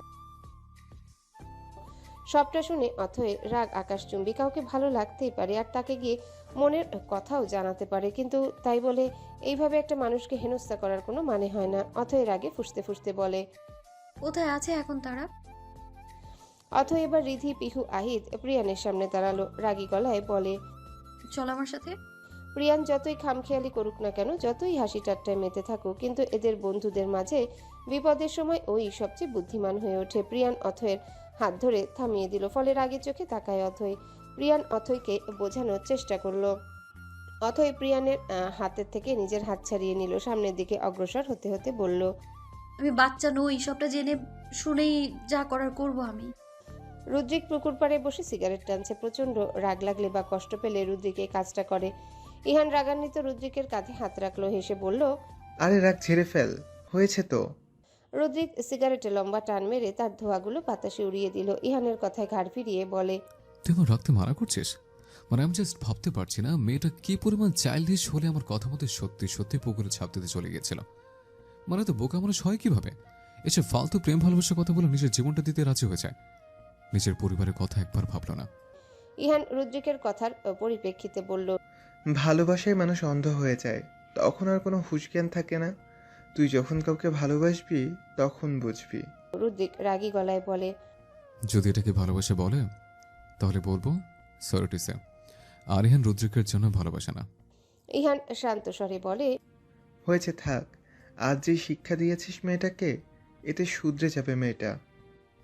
সবটা শুনে অথয়ের রাগ আকাশচুম্বী। কাউকে ভালো লাগতেই পারে, আর তাকে গিয়ে মনের কথাও জানাতে পারে, কিন্তু তাই বলে এইভাবে একটা মানুষকে হেনস্থা করার কোনো মানে হয় না। অথয়ের আগে ফুঁসতে ফুঁসতে বলে, কোথায় আছে এখন তারা? অথয় এবার রিধি, পিহু, আহিদ প্রিয়ানের সামনে দাঁড়ালো। রাগী গলায় বলে, চল আমার সাথে। প্রিয়ান যতই খামখেয়ালি করুক না কেন, যতই হাসি ঠাট্টায় মেতে থাকুক, কিন্তু এদের বন্ধুদের মাঝে বিপদের সময় ওই সবচেয়ে বুদ্ধিমান হয়ে ওঠে। প্রিয়ান অথয়ের হাত ধরে থামিয়ে দিল, ফলে রাগের চোখে তাকায় অথই। প্রিয়ান অথইকে বোঝানোর চেষ্টা করলো। অথই প্রিয়ানের হাতের থেকে নিজের হাত ছাড়িয়ে নিল। সামনের দিকে অগ্রসর হতে হতে বলল, আমি বাচ্চা নই, সবটা জেনে শুনেই যা করার করব আমি। রুদ্রিক পুকুর পাড়ে বসে সিগারেট টানছে। প্রচন্ড রাগ লাগলে বা কষ্ট পেলে রুদ্রিক এই কাজটা করে। ইহান রাগান্বিত রুদ্রিকের কাঁধে হাত রাখলো, হেসে বলল, আরে রাগ ছেড়ে ফেল, হয়েছে তো। রুদ্রিক সিগারেটে লম্বা টান মেরে তার ধোঁয়াগুলো বাতাসে উড়িয়ে দিল। ইহানের কথায় ঘাড় ফিরিয়ে বলে, তুই আমার রাখতে মানা করছিস? মানে আমি জাস্ট ভাবতে পারছি না মেয়েটা কি পরিমাণ চাইল্ডিশ হলে আমার কথা মতো সত্যি সত্যি পুকুরে ছাপ দিতে চলে গিয়েছিল। মানে তো বোকা মানুষ হয় কিভাবে? এসব ফালতু প্রেম ভালোবাসার কথা বলে নিজের জীবনটা দিতে রাজি হয়ে যায়। নিজের পরিবারের কথা একবার ভাবলো না। ইহান রুদ্রিকের কথার পরিপ্রেক্ষিতে বলল, ভালোবাসায় মানুষ অন্ধ হয়ে যায়, তখন আর কোনো হুঁশ জ্ঞান থাকে না। তুই যখন কাউকে ভালোবাসবি তখন বুঝবি। রুদ্রিক রাগী গলায় বলে, যদি এটাকে ভালোবাসা বলে তাহলে বলবো সরি টু সে, আরিহান রুদ্রিকের জন্য ভালোবাসে না। ইহান শান্ত স্বরে বলে, হয়েছে থাক, আজ যে শিক্ষা দিয়েছিস মেয়েটাকে, এতে শুধরে যাবে মেয়েটা।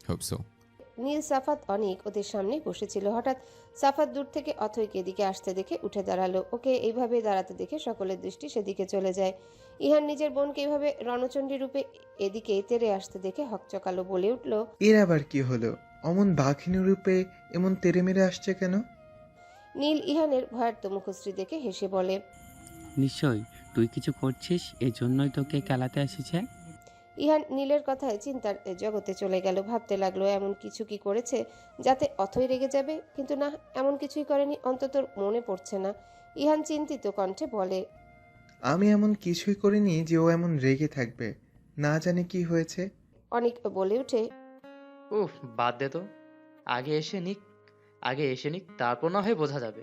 Hope so. নীল সাফাত অনেক ওদের সামনে বসেছিল। হঠাৎ সাফাত দূর থেকে অথৈকে এদিকে আসতে দেখে উঠে দাঁড়ালো। ওকে এইভাবে দাঁড়াতে দেখে সকলের দৃষ্টি সেদিকে চলে যায়। ইহান নিজের বোনকে এইভাবে রণচণ্ডী রূপে এদিকে তেড়ে আসতে দেখে হকচকালো, বলে উঠল, এর আবার কি হলো? অমন বাঘিনী রূপে এমন তেড়ে মেরে আসছে কেন? নীল ইহানের ভয়ার্ত মুখশ্রী দেখে হেসে বলে, নিশ্চয় তুই কিছু করছিস, এই জন্যই তোকে খেলাতে এসেছে। ইহান নীলের কথায় চিন্তার জগতে চলে গেল। ভাবতে লাগলো এমন কিছু কি করেছে যাতে অথই রেগে যাবে, কিন্তু না, এমন কিছুই করেনি, অন্তত মনে পড়ছে না। ইহান চিন্তিত কণ্ঠে বলে, আমি এমন কিছুই করিনি যে ও এমন রেগে থাকবে। না জানি কি হয়েছে। অনেক বলে উঠে, উফ, বাদ দে তো, আগে এসে নিক, তারপর না হয় বোঝা যাবে।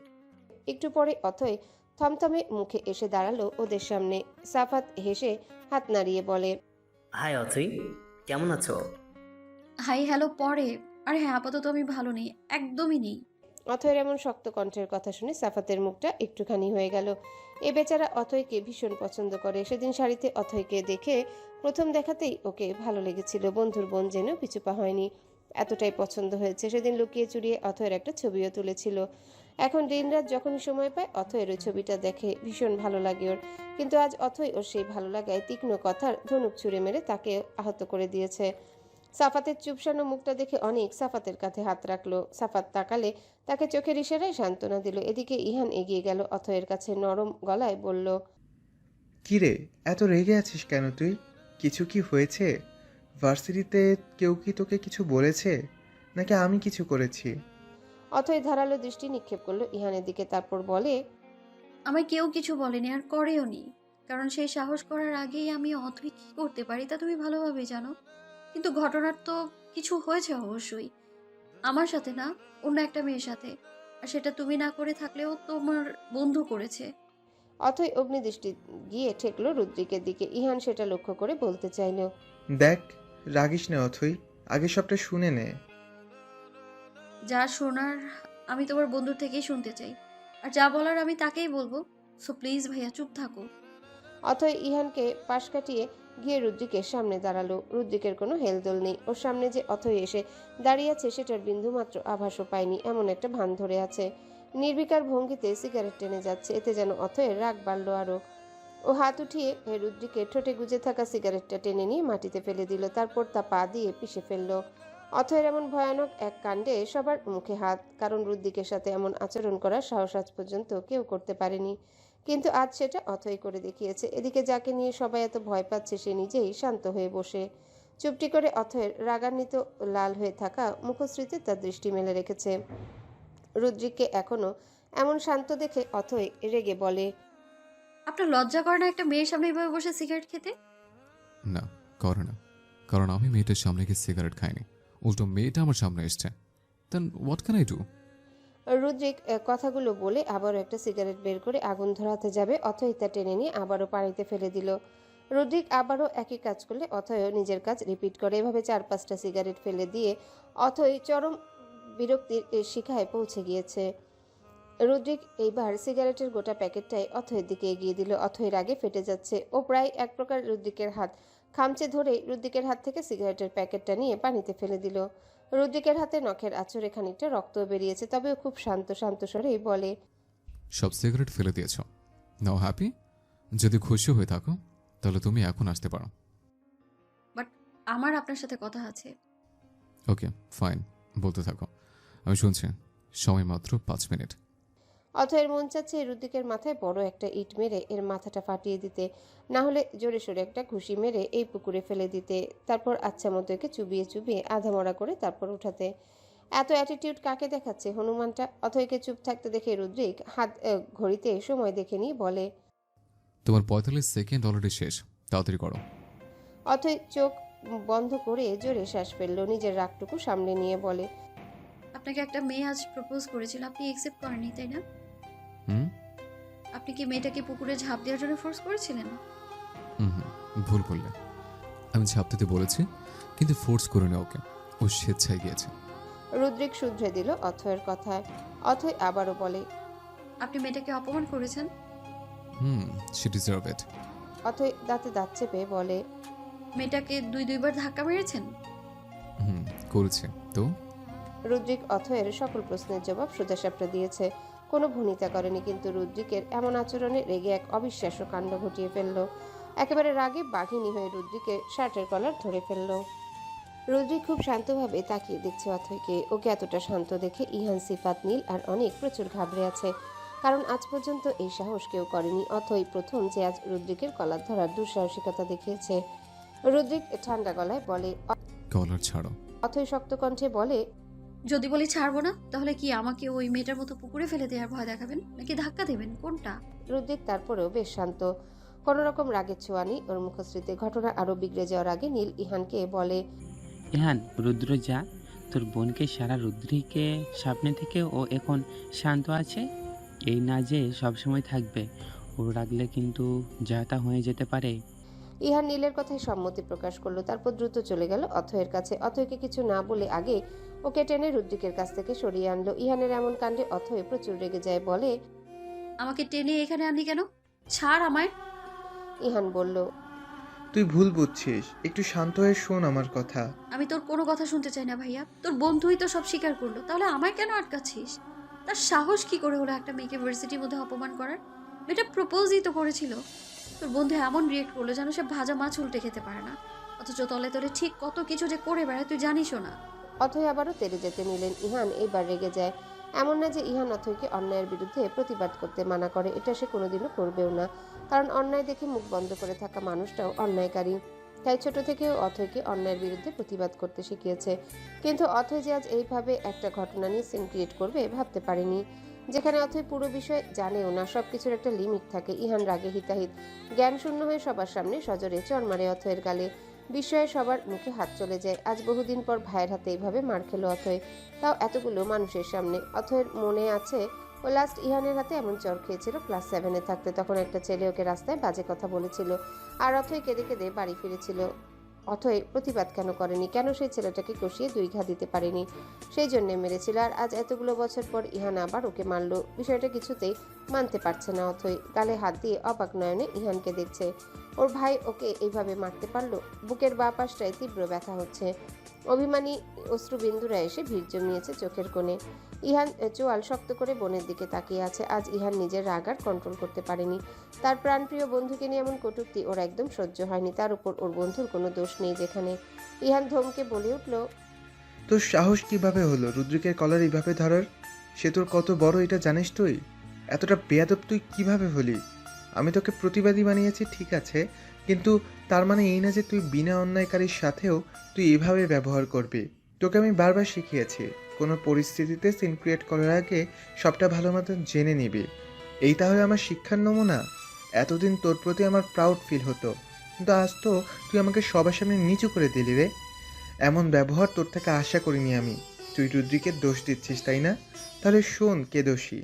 একটু পরে অথই থমথমে মুখে এসে দাঁড়ালো ওদের সামনে। সাফাত হেসে হাত নাড়িয়ে বলে, হাই অথই, কেমন আছো? হাই হ্যালো পরে। আর হ্যাঁ, আপাতত আমি ভালো নেই, একদমই নেই। অথয়ের এমন শক্ত কণ্ঠের কথা শুনে সাফাতের মুখটা একটুখানি হয়ে গেল। এ বেচারা অথয়কে ভীষণ পছন্দ করে। সেদিন শাড়িতে অথয়কে দেখে প্রথম দেখাতেই ওকে ভালো লেগেছিল। বন্ধুর বোন যেন পিছুপা হয়নি, এতটাই পছন্দ হয়েছে। সেদিন লুকিয়ে চুরিয়ে অথয়ের একটা ছবিও তুলেছিল। এখন দিনরাত যখনই সময় পায় অথয়ের ওই ছবিটা দেখে, ভীষণ ভালো লাগে ওর। কিন্তু আজ অথই ওর সেই ভালো লাগায় তীক্ষ্ণ কথার ধনুক ছুঁড়ে মেরে তাকে আহত করে দিয়েছে। সাফাতের চুপসানো মুখটা দেখে অনেক সাফাতের কাঁধে হাত রাখলো। সাফাত তাকালে তাকে চোখের ইশারায় সান্ত্বনা দিল। এদিকে ইহান এগিয়ে গেল অথয়ের কাছে, নরম গলায় বলল, কিরে, এত রেগে আছিস কেন তুই? কিছু কি হয়েছে? ভার্সিটিতে কেউ কি তোকে কিছু বলেছে, নাকি আমি কিছু করেছি? অথই ধারালো দৃষ্টি নিক্ষেপ করলো ইহানের দিকে, তারপর বলে, আমায় কেউ কিছু বলেনি আর করেও নি, কারণ সেই সাহস করার আগেই আমি অথই কি করতে পারি তা তুমি ভালোভাবে জানো। কিন্তু ঘটনার তো কিছু হয়েছে অবশ্যই, আমার সাথে না, অন্য একটা মেয়ের সাথে। আর সেটা তুমি না করে থাকলেও তোমার বন্ধু করেছে। অথই অগ্নিদৃষ্টি গিয়ে ঠেকলো রুদ্রিকের দিকে। ইহান সেটা লক্ষ্য করে বলতে চাইল, দেখ, রাগিস না অথই, আগে সবটা শুনে নে। যা শোনার আমি তোমার বন্ধুর থেকেই শুনতে চাই, আর যা বলার আমি তাকেই বলবো। সো প্লিজ ভাইয়া, চুপ থাকো। অথই ইহানকে পাশ কাটিয়ে গিয়ে রুদ্রিকের সামনে দাঁড়ালো। রুদ্রিকের কোনো হেলদোল নেই। ওর সামনে যে অথই এসে দাঁড়িয়ে আছে সেটার বিন্দুমাত্র আভাসও পায়নি, এমন একটা ভান ধরে আছে। নির্বিকার ভঙ্গিতে সিগারেট টেনে যাচ্ছে। এতে যেন অথয়ের রাগ বাড়ল আরো। ও হাত উঠিয়ে রুদ্রিকের ঠোঁটে গুজে থাকা সিগারেটটা টেনে নিয়ে মাটিতে ফেলে দিল, তারপর তা পা দিয়ে পিষে ফেললো। অথয়ের এমন ভয়ানক এক কাণ্ডে সবার মুখে হাত, কারণ রুদ্রিকের সাথে এমন আচরণ করার সাহস আজ পর্যন্ত কেউ করতে পারেনি। কিন্তু আজ সেটা অথই করে দেখিয়েছে। এদিকে যাকে নিয়ে সবাই এত ভয় পাচ্ছে সে নিজেই শান্ত হয়ে বসে চুপটি করে অথয়ের রাগান্বিত লাল হয়ে থাকা মুখশ্রীতে তার দৃষ্টি মেলে রেখেছে। রুদ্রিককে এখনো এমন শান্ত দেখে অথই রেগে বলে, আপনার লজ্জা করে না একটা মেয়ের সামনে এভাবে বসে সিগারেট খেতে? না, করে না, কারণ আমি মেয়েটার সামনে গিয়ে সিগারেট খাইনি, উল্টো মেয়েটা আমার সামনে এসছে। Then what can I do? Rudrik কথাগুলো বলে আবারও একটা সিগারেট বের করে আগুন ধরাতে যাবে। অথই তা টেনে নিয়ে আবারও পানিতে ফেলে দিল। রুদ্রিক আবারও একই কাজ করলে অথয়ও নিজের কাজ রিপিট করে। এভাবে 4-5টা সিগারেট ফেলে দিয়ে অথই চরম বিরক্তির শিখায় পৌঁছে গিয়েছে। রুদ্রিক এইবার সিগারেটের গোটা প্যাকেটটাই অথয়ের দিকে এগিয়ে দিল। অথয়ের আগে ফেটে যাচ্ছে। ও প্রায় এক প্রকার রুদ্রিকের হাত খামচে ধরে রুদ্রিকের হাত থেকে সিগারেটের প্যাকেটটা নিয়ে পানিতে ফেলে দিল। রুদ্রিকের হাতে নখের আঁচড়ে খানিকটা রক্ত বেরিয়েছে, তবে ও খুব শান্ত স্বরেই বলে, সব সিগারেট ফেলে দিয়েছ, নাও হ্যাপি? যদি খুশি হয়ে থাকো তাহলে তুমি এখন আসতে পারো। বাট আমার আপনার সাথে কথা আছে। ওকে ফাইন, বলতে থাকো, আমি শুনছি। সময় মাত্র 5 মিনিট। অথয়ের মন চাচ্ছে রুদ্রিকের মাথায় বড় একটা ইট মেরে এর মাথাটা ফাটিয়ে দিতে, না হলে জোরে সোরে একটা ঘুষি মেরে এই পুকুরে ফেলে দিতে, তারপর আচ্ছা মতো একে চুবিয়ে চুবিয়ে আধামরা করে তারপর উঠাতে। এত অ্যাটিটিউড কাকে দেখাচ্ছে হনুমানটা? অথয়কে চুপ থাকতে দেখে রুদ্রিক হাত ঘড়িতে সময় দেখে নিয়ে বলে, তোমার 45 সেকেন্ড অলরেডি শেষ, তাড়াতাড়ি করো। অথই চোখ বন্ধ করে জোরে শ্বাস ফেলল, নিজের রাগটুকু সামলে নিয়ে বলে, আপনাকে একটা মেয়ে আজ প্রপোজ করেছিল, আপনি একসেপ্ট করেননি তাই না? হুম আপনি কি মেয়েটাকে পুকুরে ঝাঁপ দেওয়ার জন্য ফোর্স করেছিলেন? হুম ভুল বললে। আমি ঝাঁপ দিতে বলেছি, কিন্তু ফোর্স করে না ওকে, ও স্বেচ্ছায় গিয়েছে। রুদ্রিক শুধরে দিল অথয়ের কথায়। অথয় আবারও বলে, আপনি মেয়েটাকে অপমান করেছেন। শি ডিজার্ভ ইট। অথয় দাঁতে দাঁত চেপে বলে, মেয়েটাকে দুইবার ধাক্কা মেরেছেন। করেছে তো। রুদ্রিক অথয়ের সকল প্রশ্নের জবাব সোজাসাপটা দিয়েছে, কোনো ভূমিতা করেনি। কিন্তু রুদ্রিকের এমন আচরণে রেগে এক অবিশ্বাস্য কাণ্ড ঘটিয়ে ফেলল। একেবারে রাগে বাঘিনী হয়ে রুদ্রিকের শার্টের কলার ধরে ফেলল। রুদ্রিক খুব শান্তভাবে তাকিয়ে দেখছে অথয়কে। ওকে এতটা শান্ত দেখে ইহান, সিফাত, নীল আর অনেক প্রচুর ঘাবড়ে আছে, কারণ আজ পর্যন্ত এই সাহস কেউ করেনি। অথয় প্রথম যে আজ রুদ্রিকের কলার ধরার দুঃসাহসিকতা দেখিয়েছে। রুদ্রিক ঠান্ডা গলায় বলে, কলার ছাড়ো। অথয় শক্ত কণ্ঠে বলে, যদি বলি ছাড়বো না, তাহলে কি আমাকে ওই মেয়েটার মতো পুকুরে ফেলে দেওয়ার ভয় দেখাবেন, নাকি ধাক্কা দেবেন, কোনটা? রুদ্রিক তারপরেও বেশ শান্ত, কোনো রকম রাগের ছোঁয়া নেই ওর মুখশ্রীতে। ঘটনা আরো বিগড়ে যাওয়ার আগে নীল ইহানকে বলে, ইহান, রুদ্র যা, তোর বোনকে সারা রুদ্রিকে সামনে থেকে ও এখন শান্ত আছে, এই না যে সবসময় থাকবে। ও রাগলে কিন্তু যা তা হয়ে যেতে পারে। ইহান নীলের কথায় সম্মতি প্রকাশ করলো, তারপর দ্রুত চলে গেল অথয়ের কাছে। অথয়কে কিছু না বলে আগে ওকে টেনে রুদ্রিকের কাছ থেকে সরিয়ে আনলো। ইহানের এমন কাণ্ডে অথয় প্রচুর রেগে যায়, বলে, আমাকে টেনে এখানে আনলি কেন? ছাড় আমায়। ইহান বলল, তুই ভুল বুঝছিস, একটু শান্ত হয়ে শোন আমার কথা। আমি তোর কোনো কথা শুনতে চাই না ভাইয়া। তোর বন্ধুই তো সব স্বীকার করলো, তাহলে আমায় কেন আটকাচ্ছিস? তার সাহস কি করে হলো একটা মেয়েকে ভার্সিটির মধ্যে অপমান করার? মেয়েটা প্রপোজই তো করেছিল। তোর বন্ধু এমন রিয়েক্ট করলো যেন সে ভাজা মাছ উল্টে খেতে পারে না, অথচ তলে তলে ঠিক কত কিছু যে করে বেড়ায় তুই জানিসও না। অথয় আবারও তেড়ে যেতে নিলেন। ইহান এইবার রেগে যায়। এমন না যে ইহান অথয়কে অন্যায়ের বিরুদ্ধে প্রতিবাদ করতে মানা করে, এটা সে কোনোদিনও করবেও না, কারণ অন্যায় দেখে মুখ বন্ধ করে থাকা মানুষটাও অন্যায়কারী। তাই ছোট থেকেও অথয়কে অন্যায়ের বিরুদ্ধে প্রতিবাদ করতে শিখিয়েছে। কিন্তু অথয় যে আজ এইভাবে একটা ঘটনা নিয়ে সিন ক্রিয়েট করবে ভাবতে পারেনি, যেখানে অথয় পুরো বিষয় জানেও না। সবকিছুর একটা লিমিট থাকে। ইহান রাগে হিতাহিত জ্ঞান শূন্য হয়ে সবার সামনে সজোরে চড় মারে অথয়ের গালে। বিস্ময়ে সবার মুখে হাত চলে যায়। আজ বহুদিন পর ভাইয়ের হাতে এইভাবে মার খেলো অথয়, তাও এতগুলো মানুষের সামনে। অথয়ের মনে আছে ও লাস্ট ইহানের হাতে এমন চর খেয়েছিল ক্লাস 7-এ থাকতে। তখন একটা ছেলে ওকে রাস্তায় বাজে কথা বলেছিল, আর অথয় কেঁদে কেঁদে বাড়ি ফিরেছিল। অথয় প্রতিবাদ কেন করেনি? কেন সেই ছেলেটাকে কষিয়ে 2 ঘা দিতে পারেনি? সেই জন্যে মেরেছিল। আর আজ এতগুলো বছর পর ইহান আবার ওকে মারলো। বিষয়টা কিছুতেই মানতে পারছে না অথয়। গালে হাত দিয়ে অবাক নয়নে ইহানকে দেখছে। ওর ভাই ওকে এইভাবে মারতে পারলো? বুকের বাঁ পাশটায় তীব্র ব্যথা হচ্ছে। অভিমানী অশ্রুবিন্দুরা এসে ভিড় জমিয়েছে চোখের কোণে। ইহান চোয়াল শক্ত করে বোনের দিকে তাকিয়ে আছে। আজ ইহান নিজের রাগ আর কন্ট্রোল করতে পারেনি। তার প্রাণপ্রিয় বন্ধুকে নিয়ে এমন কটূক্তি ওর একদম সহ্য হয়নি। তার উপর ওর বন্ধুর কোনো দোষ নেই যেখানে। ইহান ধমকে বলে উঠল, তোর সাহস কিভাবে হলো রুদ্রিকের কলার এইভাবে ধরার? সে তোর কত বড় এটা জানিস তুই? এতটা বেয়াদব তুই কিভাবে হলি? আমি তোকে প্রতিবাদী বানিয়েছি ঠিক আছে, কিন্তু তার মানে এই না যে তুই বিনা অন্যায়কারীর সাথেও তুই এভাবে ব্যবহার করবি। তোকে আমি বারবার শিখিয়েছি, কোনো পরিস্থিতিতে সিন ক্রিয়েট করার আগে সবটা ভালো মতন জেনে নিবি। এই তাহলে আমার শিক্ষার নমুনা? এতদিন তোর প্রতি আমার প্রাউড ফিল হতো, কিন্তু আজ তো তুই আমাকে সবার সামনে নিচু করে দিলি রে। এমন ব্যবহার তোর থেকে আশা করিনি আমি। তুই রুদ্রিকে দোষ দিচ্ছিস তাই না? তাহলে শোন কে দোষী।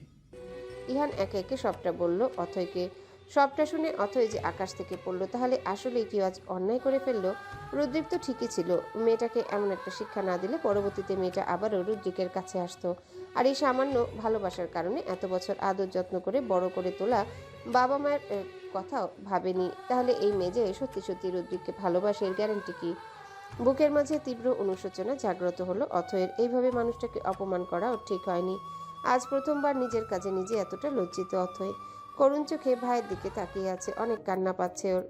ইহান একে একে সবটা বলল অথয়কে। সবটা শুনে অথয় যে আকাশ থেকে পড়লো। তাহলে আসলে কি আজ অন্যায় করে ফেললো? রুদ্রিক তো ঠিকই ছিল। মেয়েটাকে এমন একটা শিক্ষা না দিলে পরবর্তীতে মেয়েটা আবারও রুদ্রিকের কাছে আসতো। আর এই সামান্য ভালোবাসার কারণে এত বছর আদর যত্ন করে বড় করে তোলা বাবা মায়ের কথাও ভাবেনি। তাহলে এই মেয়ে যে সত্যি সত্যি রুদ্রিককে ভালোবাসে, এর গ্যারান্টি কি? বুকের মাঝে তীব্র অনুশোচনা জাগ্রত হলো অথয়ের। এইভাবে মানুষটাকে অপমান করা ওর ঠিক হয়নি। আজ প্রথমবার নিজের কাজে নিজে এতটা লজ্জিত অথয়। করুণ চোখে ভাইয়ের দিকে তাকিয়ে আছে। অনেক কান্না পাচ্ছে ওর,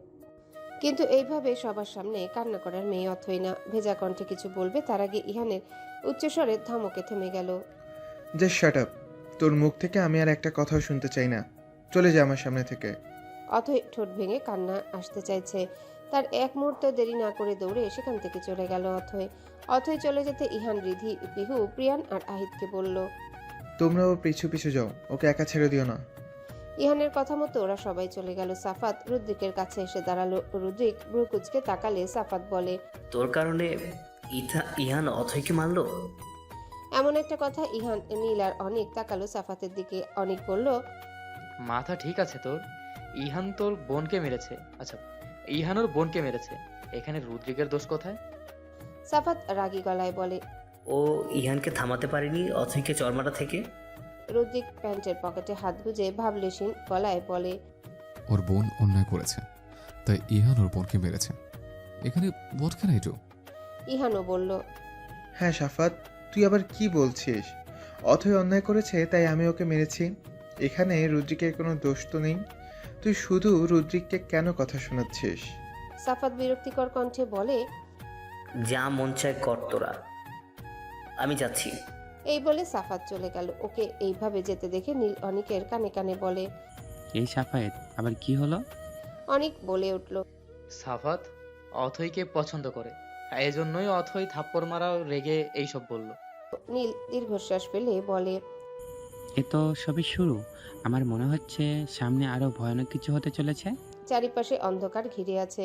কিন্তু এইভাবে সবার সামনে কান্না করার মেয়ে অথই না। ভেজা কণ্ঠে কিছু বলবে তার আগে ইহানের উচ্চস্বরে ধমকে থেমে গেল। Just shut up. তোর মুখ থেকে আমি আর একটা কথাও শুনতে চাই না। চলে যা আমার সামনে থেকে। অথই ঠোঁট ভেঙে কান্না আসতে চাইছে। তার এক মুহূর্ত দেরি না করে দৌড়ে সেখান থেকে চলে গেল অথই। অথই চলে যেতে ইহান, রিধি, পিহু, প্রিয়ান আর আহিতকে বলল, তোমরা ওর পিছু পিছু যাও, ওকে একা ছেড়ে দিও না। ইহানের কথা মতো ওরা সবাই চলে গেল। সাফাত রুদ্রিকের কাছে এসে দাঁড়ালো। রুদ্রিক ভ্রুকুচকে তাকালে সাফাত বলে, তোর কারণে ইহান অথৈকে মারলো? এমন একটা কথা ইহান, নীল আর অনেক তাকালো সাফাতের দিকে। অনেক বলল, মাথা ঠিক আছে তোর? ইহান তোর বোনকে মেরেছে। আচ্ছা, ইহান ওর বোনকে মেরেছে, এখানে রুদ্রিকের দোষ কোথায়? সাফাত রাগী গলায় বলে। ও ইহানকে থামাতে পারেনি অথৈকে চরমাটা থেকে? রুদ্রিক প্যান্টের পকেটে হাত গুজে ভাবলেশীন গলায় বলে, ওর বোন অন্যায় করেছে, তাই ইহান ওর বোনকে মেরেছে। এখানে হোয়াট ক্যান আই ডু? ইহানও বলল, হ্যাঁ সাফাত, তুই আবার কি বলছিস? অথৈ অন্যায় করেছে তাই আমি ওকে মেরেছি। এখানে রুদ্রিকের কোনো দোষ তো নেই। তুই শুধু রুদ্রিককে কেন কথা শোনাচ্ছিস? সাফাত বিরক্তিকর কণ্ঠে বলে, যা মন চায় কর তোরা, আমি যাচ্ছি। এই বলে সাফাত চলে গেল। ওকে এইভাবে যেতে দেখে নীল অনিকের কানে কানে বলে। এই সাফায়েত আবার কি হলো? অনিক বলে উঠল, সাফাত অথৈকে পছন্দ করে, এই জন্যই অথৈ থাপ্পড় মারা রেগে এইসব বলল। নীল দীর্ঘশ্বাস ফেলে বলে, এ তো সবই শুরু। আমার মনে হচ্ছে সামনে আরো ভয়ানক কিছু হতে চলেছে। চারিপাশে অন্ধকার ঘিরে আছে।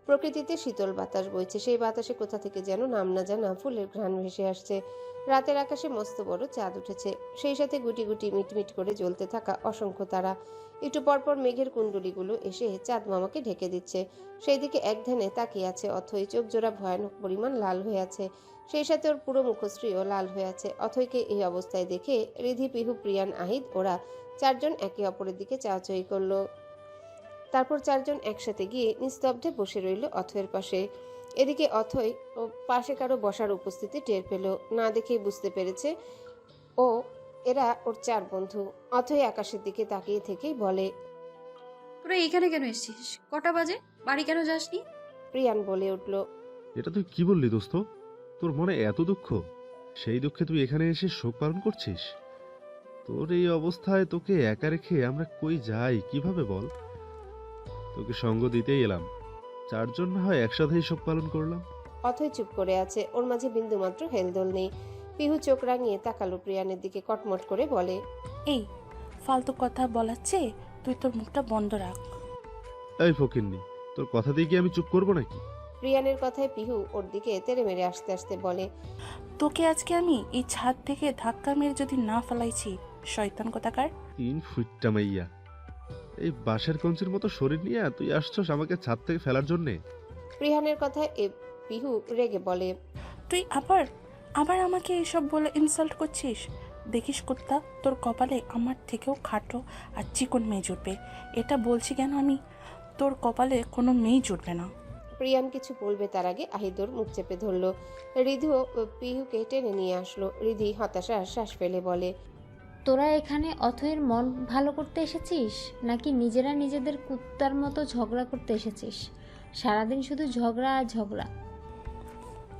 প্রকৃতিতে শীতল বাতাস বইছে। সেই বাতাসে কোথা থেকে যেন নাম না জানা ফুলের ঘ্রাণ ভেসে আসছে। রাতের আকাশে মস্ত বড় চাঁদ উঠেছে, সেই সাথে গুটি গুটি মিটমিট করে জ্বলতে থাকা অসংখ্য তারা। একটু পরপর মেঘের কুণ্ডলীগুলো এসে চাঁদ মামাকে ঢেকে দিচ্ছে। সেই দিকে এক ধ্যানে তাকিয়ে আছে অথৈ। চোখ জোড়া ভয়ানক পরিমাণ লাল হয়ে আছে, সেই সাথে ওর পুরো মুখশ্রীও লাল হয়ে আছে। অথৈকে এই অবস্থায় দেখে রিধি, পিহু, প্রিয়ান, আহিদ ওরা চারজন একে অপরের দিকে চাওয়াচাই করলো। তারপর চারজন একসাথে গিয়ে নিস্তব্ধে বসে রইল অথৈয়ের পাশে। এদিকে অথৈ ও পাশে কারো বসার উপস্থিতি টের পেল না, দেখেই বুঝতে পেরেছে এরা ওর চার বন্ধু। অথৈ আকাশের দিকে তাকিয়ে থেকেই বলে, তোরা এখানে কেন এসেছিস? কটা বাজে? বাড়ি কেন যাসনি? প্রিয়ান বলে উঠল, এটা তুই কি বললি দোস্ত? তোর মনে এত দুঃখ, সেই দুঃখে তুই এখানে এসে শোক পালন করছিস? তোর এই অবস্থায় তোকে একা রেখে আমরা কই যাই কিভাবে বল? তোকে সঙ্গ দিতেই এলাম, চারজন না হয় একসাথেই শোক পালন করলাম। অথৈ চুপ করে আছে, ওর মাঝে বিন্দুমাত্র হেলদোল নেই। পিহু চোখ রাঙিয়ে তাকালো প্রিয়ানের দিকে, কটমট করে বলে, এই ফালতু কথা বলাচ্ছে, তুই তোর মুখটা বন্ধ রাখ। এই ফকিন্নি, তোর কথা দিয়ে কি আমি চুপ করবো নাকি? প্রিয়ানের কথায় পিহু ওর দিকে তেড়ে মেরে আসতে আসতে বলে, তোকে আজকে আমি এই ছাদ থেকে ধাক্কা মেরে যদি না ফেলাইছি, শয়তান কোথাকার। 3 ফুটটা মাইয়া, এই বাঁশের কঞ্চির মতো শরীর নিয়ে তুই আসছস আমাকে ছাদ থেকে ফেলার জন্যে? প্রিয়ানের কথায় পিহু রেগে বলে, তুই আবার আমাকে এসব বলে ইনসাল্ট করছিস? দেখিস কুত্তা, তোর কপালে আমার থেকেও খাটো আর চিকন মেয়ে জুটবে। এটা বলছি কেন আমি, তোর কপালে কোনো মেয়ে জুটবে না। প্রিয়ান কিছু বলবে তার আগে আহিদুর মুখ চেপে ধরলো। রিধু পিহুকে টেনে নিয়ে আসলো। রিধি হতাশা শ্বাস ফেলে বলে, তোরা এখানে অথৈয়ের মন ভালো করতে এসেছিস নাকি নিজেরা নিজেদের কুত্তার মতো ঝগড়া করতে এসেছিস? সারাদিন শুধু ঝগড়া আর ঝগড়া।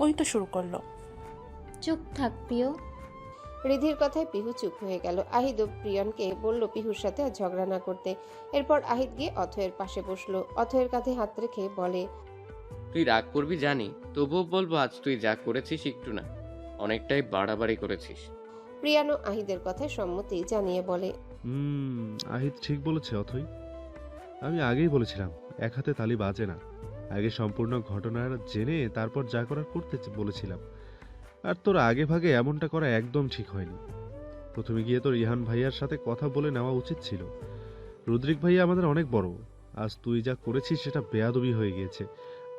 ওই তো শুরু করলো। চুপ থাক প্রিয়। রিধির কথায় পিহু চুপ হয়ে গেল। আহিদ প্রিয়ানকে বলল পিহুর সাথে আর ঝগড়া না করতে। এরপর আহিদ গিয়ে অথৈয়ের পাশে বসলো। অথৈয়ের কাঁধে হাত রেখে বলে, তুই রাগ করবি জানি, তবুও বলবো আজ তুই যা করেছিস একটু না, অনেকটাই বাড়াবাড়ি করেছিস। প্রিয়ানও আহিদের কথায় সম্মতি জানিয়ে বলে, আহিদ ঠিক বলেছে অথৈ, আমি আগেই বলেছিলাম এক হাতে তালি বাজে না। আগে সম্পূর্ণ ঘটনার জেনে তারপর যা করার করতে বলেছিলাম। আর তোর আগে ভাগে এমনটা করা একদম ঠিক হয়নি। প্রথমে গিয়ে তোর ইহান ভাইয়ার সাথে কথা বলে নেওয়া উচিত ছিল। রুদ্রিক ভাইয়া আমাদের অনেক বড়, আজ তুই যা করেছিস সেটা বেয়াদবি হয়ে গিয়েছে।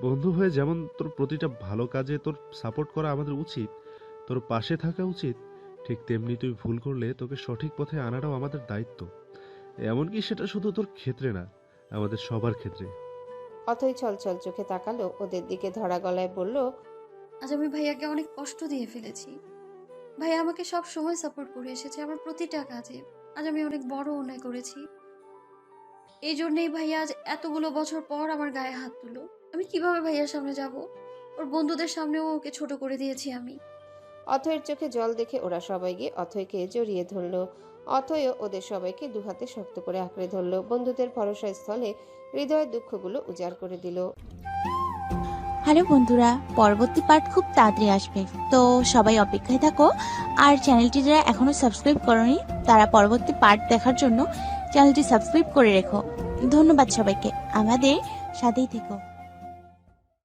বন্ধু হয়ে যেমন তোর প্রতিটা ভালো কাজে তোর সাপোর্ট করা আমাদের উচিত, তোর পাশে থাকা উচিত, ঠিক তেমনি তুই ভুল করলে তোকে সঠিক পথে আনাটাও আমাদের দায়িত্ব। এমনকি সেটা শুধু তোর ক্ষেত্রে না, আমাদের সবার ক্ষেত্রে। অথৈ ছলছল চোখে তাকালো ওদের দিকে, ধরা গলায় বলল, আজ আমি ভাইয়াকে অনেক কষ্ট দিয়ে ফেলেছি। ভাইয়া আমাকে সব সময় সাপোর্ট করে এসেছে আমার প্রতিটা কাজে। আজ আমি অনেক বড় অন্যায় করেছি। এই জন্যই ভাইয়া আজ এতগুলো বছর পর আমার গায়ে হাত তুলো। আমি কিভাবে ভাইয়ার সামনে যাব? ওর বন্ধুদের সামনেও ওকে ছোট করে দিয়েছি আমি। অথৈয়ের চোখে জল দেখে ওরা সবাই গিয়ে অথৈকে জড়িয়ে ধরলো। অথৈও ওদের সবাইকে দুহাতে শক্ত করে আঁকড়ে ধরলো। বন্ধুদের ভরসা স্থলে হৃদয়ের দুঃখগুলো উজাড় করে দিল। হ্যালো বন্ধুরা, পরবর্তী পার্ট খুব তাড়াতাড়ি আসবে, তো সবাই অপেক্ষায় থাকো। আর চ্যানেলটি যারা এখনো সাবস্ক্রাইব করনি তারা পরবর্তী পার্ট দেখার জন্য চ্যানেলটি সাবস্ক্রাইব করে রেখো। ধন্যবাদ সবাইকে, আমাদের সাথেই থেকো।